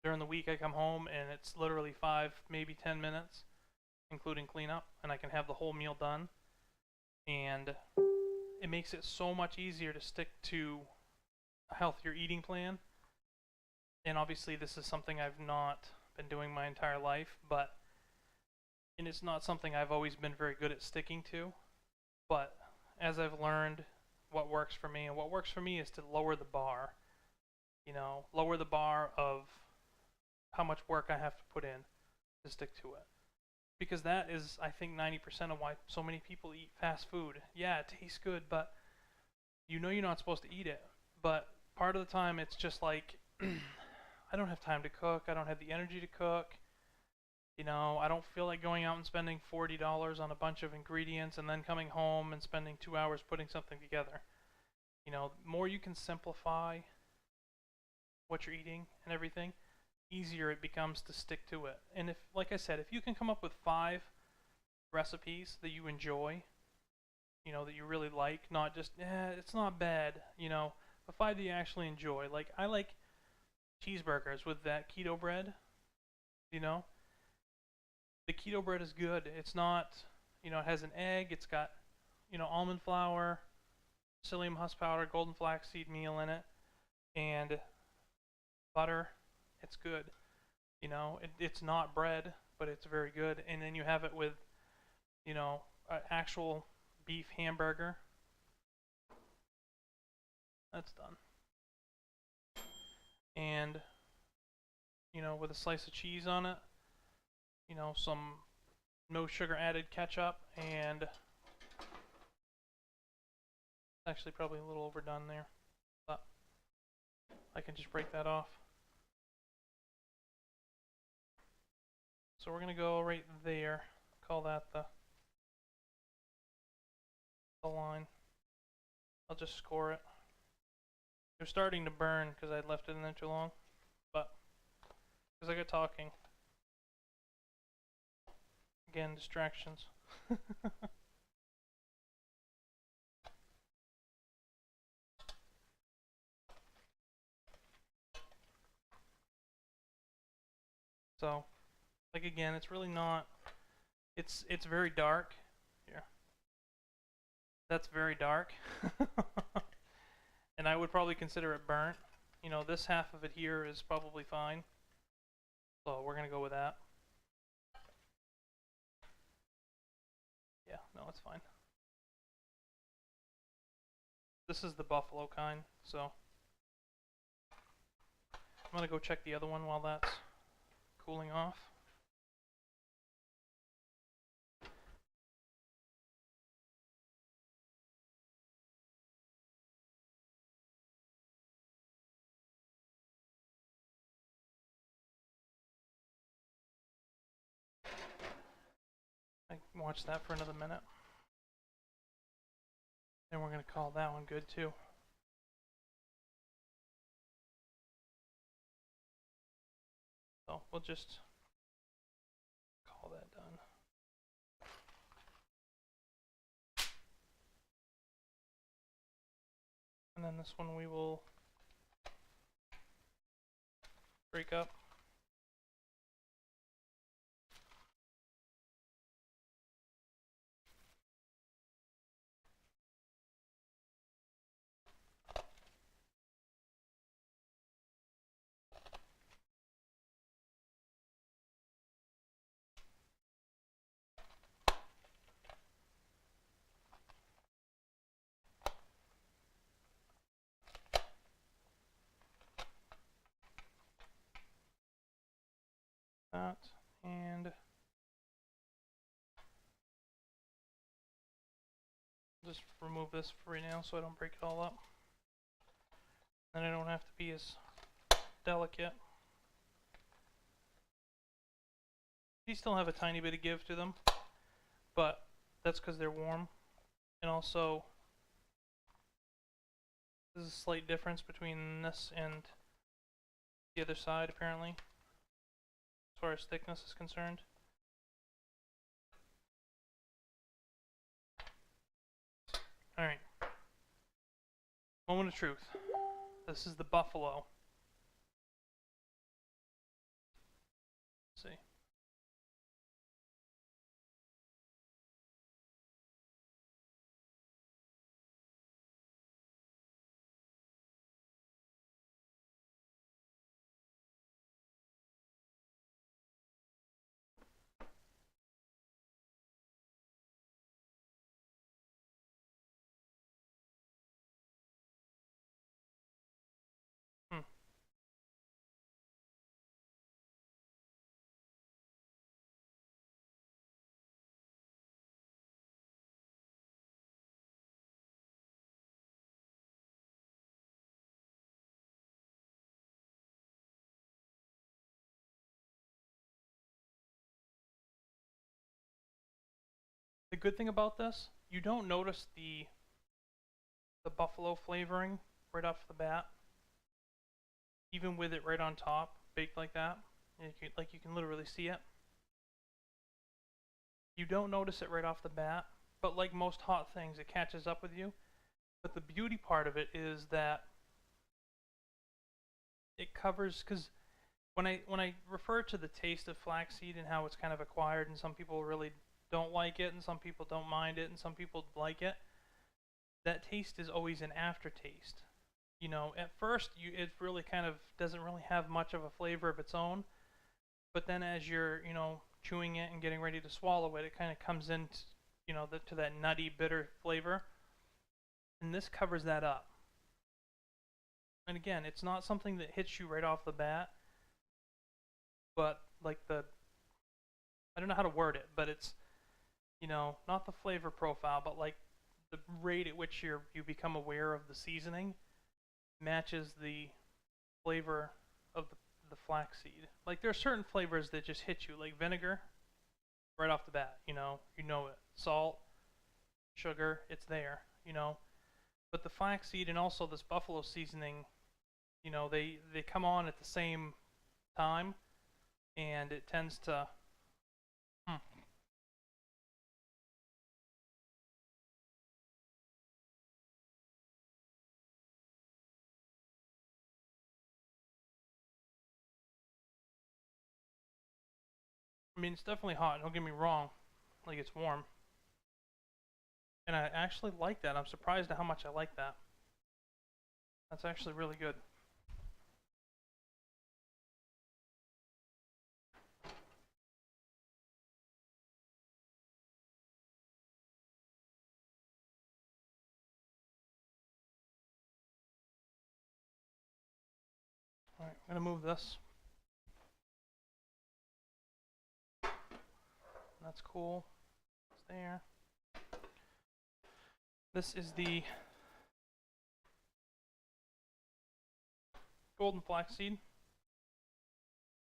during the week I come home and it's literally 5, maybe 10 minutes, including cleanup, and I can have the whole meal done, and it makes it so much easier to stick to a healthier eating plan. And obviously this is something I've not been doing my entire life, and it's not something I've always been very good at sticking to, but as I've learned what works for me, and what works for me is to lower the bar, you know, lower the bar of how much work I have to put in to stick to it. Because that is, I think, 90% of why so many people eat fast food. Yeah, it tastes good, but you know you're not supposed to eat it. But part of the time it's just like, I don't have time to cook, I don't have the energy to cook, you know, I don't feel like going out and spending $40 on a bunch of ingredients and then coming home and spending 2 hours putting something together. You know, the more you can simplify what you're eating and everything, easier it becomes to stick to it. And if, like I said, if you can come up with 5 recipes that you enjoy, you know, that you really like, not just, it's not bad, you know, but 5 that you actually enjoy. Like, I like cheeseburgers with that keto bread, you know. The keto bread is good. It's not, you know, it has an egg, it's got, you know, almond flour, psyllium husk powder, golden flaxseed meal in it, and butter. It's good. You know, it's not bread, but it's very good. And then you have it with, you know, an actual beef hamburger. That's done. And, you know, with a slice of cheese on it, you know, some no sugar added ketchup, and actually probably a little overdone there, but I can just break that off. So we're gonna go right there, call that the line. I'll just score it. They're starting to burn because I left it in there too long, but because I got talking. Again, distractions. So, like again, it's really not. It's very dark. Here. That's very dark. And I would probably consider it burnt. You know, this half of it here is probably fine. So we're gonna go with that. Yeah, no, it's fine. This is the buffalo kind, so I'm gonna go check the other one while that's cooling off. I can watch that for another minute. Then we're gonna call that one good too. So we'll just call that done. And then this one we will break up. That, and just remove this for right now so I don't break it all up. Then I don't have to be as delicate. These still have a tiny bit of give to them, but that's because they're warm. And also, there's a slight difference between this and the other side, apparently, as far as thickness is concerned. Alright. Moment of truth. This is the buffalo. Let's see. The good thing about this, you don't notice the buffalo flavoring right off the bat, even with it right on top, baked like that. You can literally see it. You don't notice it right off the bat, but like most hot things, it catches up with you. But the beauty part of it is that it covers, because when I refer to the taste of flaxseed and how it's kind of acquired, and some people really don't like it, and some people don't mind it, and some people like it, that taste is always an aftertaste. You know, at first it really kind of doesn't really have much of a flavor of its own, but then as you're, you know, chewing it and getting ready to swallow it, it kind of comes into, you know, to that nutty, bitter flavor, and this covers that up. And again, it's not something that hits you right off the bat, but like I don't know how to word it, but it's, you know, not the flavor profile, but like the rate at which you become aware of the seasoning matches the flavor of the flaxseed. Like there are certain flavors that just hit you, like vinegar, right off the bat. You know it. Salt, sugar, it's there. You know, but the flaxseed and also this buffalo seasoning, you know, they come on at the same time, and it tends to. I mean, it's definitely hot. Don't get me wrong. Like it's warm. And I actually like that. I'm surprised at how much I like that. That's actually really good. Alright, I'm going to move this. That's cool. It's there. This is the golden flaxseed.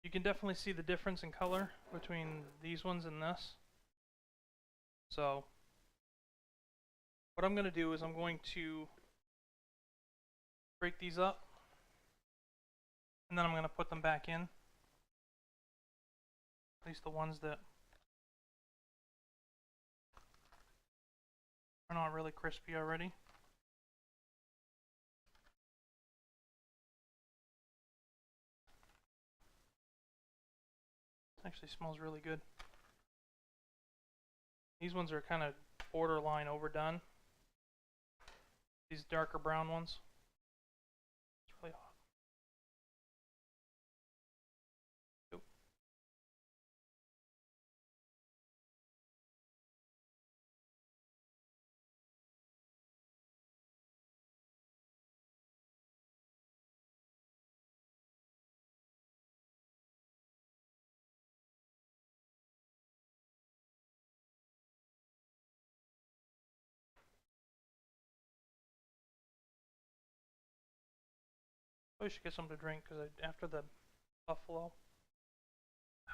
You can definitely see the difference in color between these ones and this. So what I'm going to do is I'm going to break these up, and then I'm going to put them back in. At least the ones that are not really crispy already. Actually smells really good. These ones are kind of borderline overdone. These darker brown ones. It's really hot. Oop. I should get something to drink because after the buffalo. Ow.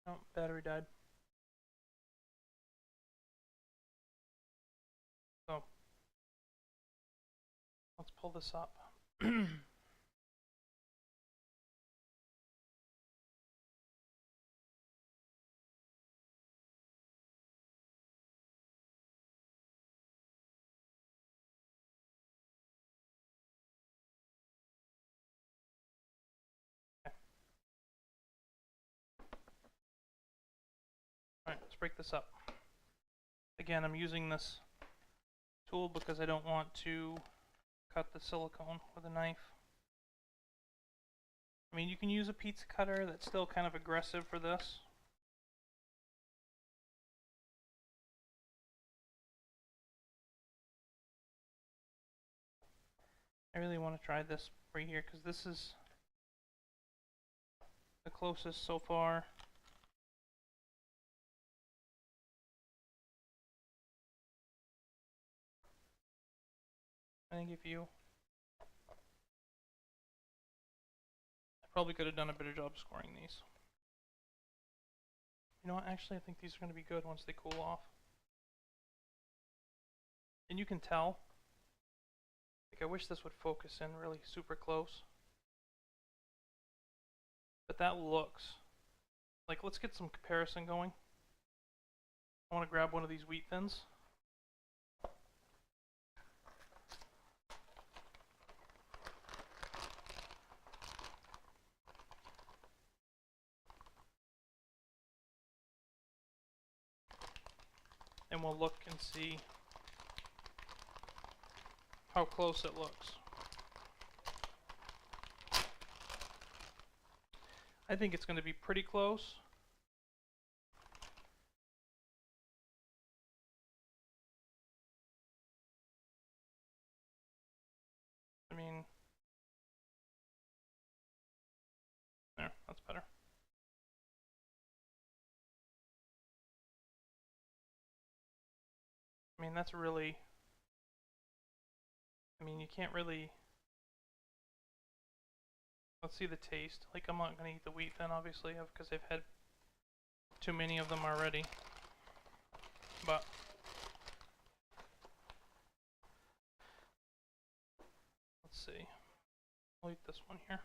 Oh, battery died. So, let's pull this up. Alright, let's break this up. Again, I'm using this tool because I don't want to cut the silicone with a knife. I mean, you can use a pizza cutter, that's still kind of aggressive for this. I really want to try this right here because this is the closest so far. I think if you... I probably could have done a better job scoring these. You know what, actually I think these are going to be good once they cool off. And you can tell. Like, I wish this would focus in really super close. But that looks... Like, let's get some comparison going. I want to grab one of these wheat thins. And we'll look and see how close it looks. I think it's going to be pretty close. I mean, there, that's better. I mean, that's really, I mean, you can't really, let's see the taste. Like, I'm not going to eat the wheat thin, obviously, because I've had too many of them already. But let's see. I'll eat this one here.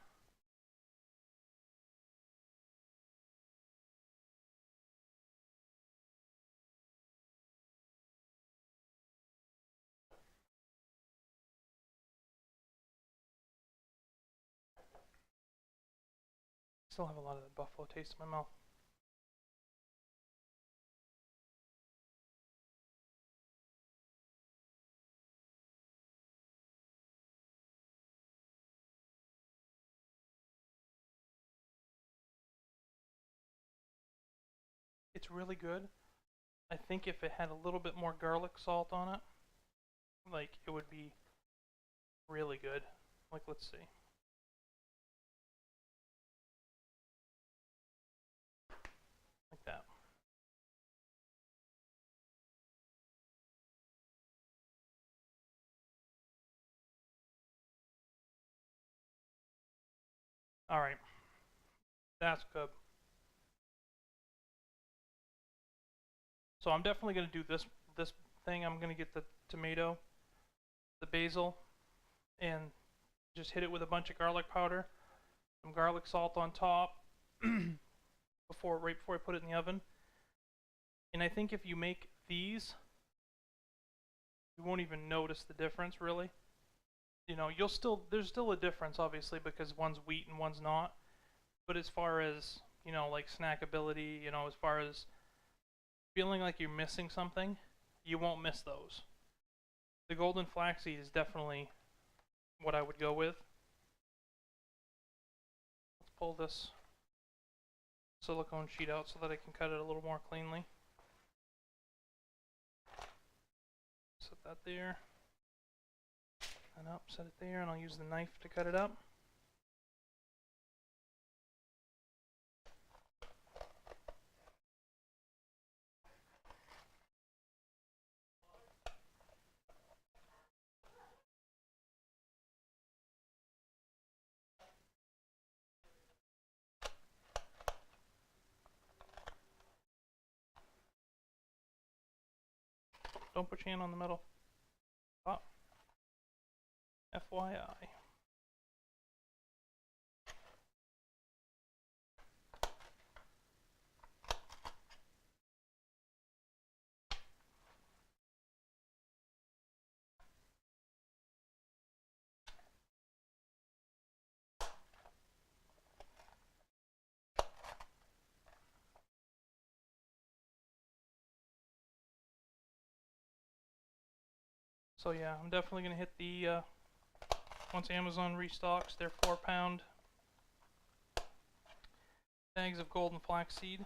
Still have a lot of the buffalo taste in my mouth. It's really good. I think if it had a little bit more garlic salt on it, like, it would be really good. Like, let's see. Like that. Alright. That's good. So I'm definitely going to do this thing. I'm going to get the tomato, the basil, and just hit it with a bunch of garlic powder, some garlic salt on top, right before I put it in the oven. And I think if you make these you won't even notice the difference really. You know, there's still a difference obviously because one's wheat and one's not. But as far as, you know, like snackability, you know, as far as feeling like you're missing something, you won't miss those. The golden flaxseed is definitely what I would go with. Let's pull this silicone sheet out so that I can cut it a little more cleanly. Set that there. And up, set it there, and I'll use the knife to cut it up. Don't put your hand on the metal. Stop. FYI. So yeah, I'm definitely going to hit the, once Amazon restocks their 4-pound bags of golden flaxseed.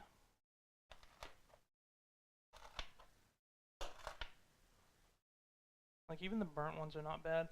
Like, even the burnt ones are not bad.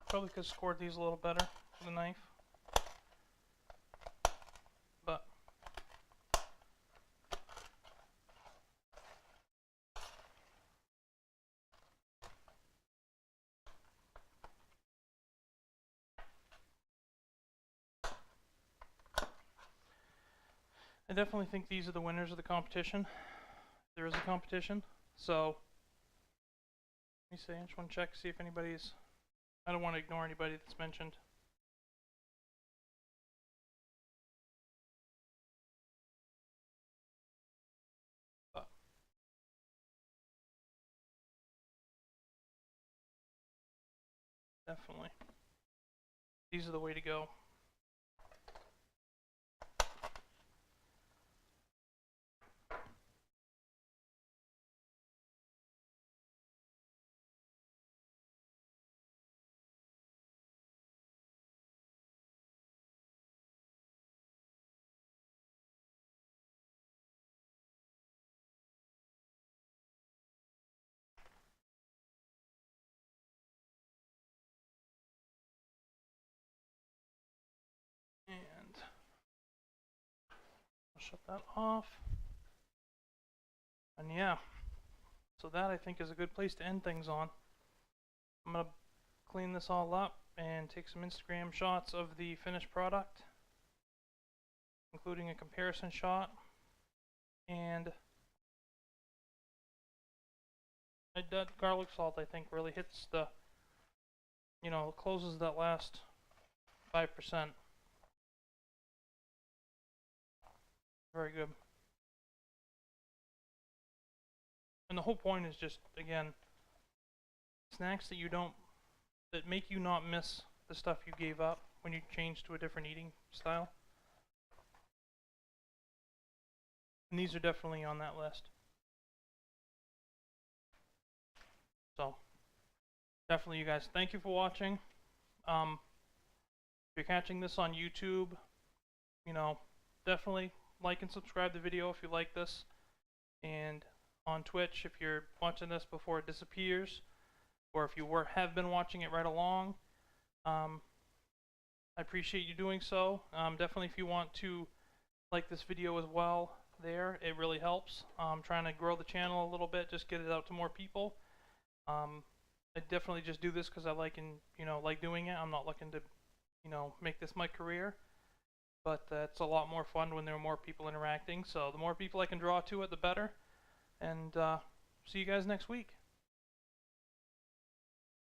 Probably could have scored these a little better with a knife. But I definitely think these are the winners of the competition. There is a competition. So let me see, I just want to check, see if anybody's, I don't want to ignore anybody that's mentioned. But definitely, these are the way to go. And I'll shut that off. And yeah, so that I think is a good place to end things on. I'm going to clean this all up and take some Instagram shots of the finished product, including a comparison shot. And that garlic salt, I think, really hits the, you know, closes that last 5%. Very good. And the whole point is just, again, snacks that make you not miss the stuff you gave up when you change to a different eating style. And these are definitely on that list. So, definitely you guys, thank you for watching. If you're catching this on YouTube, you know, definitely like and subscribe the video if you like this. And on Twitch, if you're watching this before it disappears, or if you have been watching it right along, I appreciate you doing so. Definitely if you want to like this video as well there, it really helps. I'm trying to grow the channel a little bit, just get it out to more people. I definitely just do this because I like doing it. I'm not looking to, make this my career. But it's a lot more fun when there are more people interacting. So the more people I can draw to it, the better. And see you guys next week.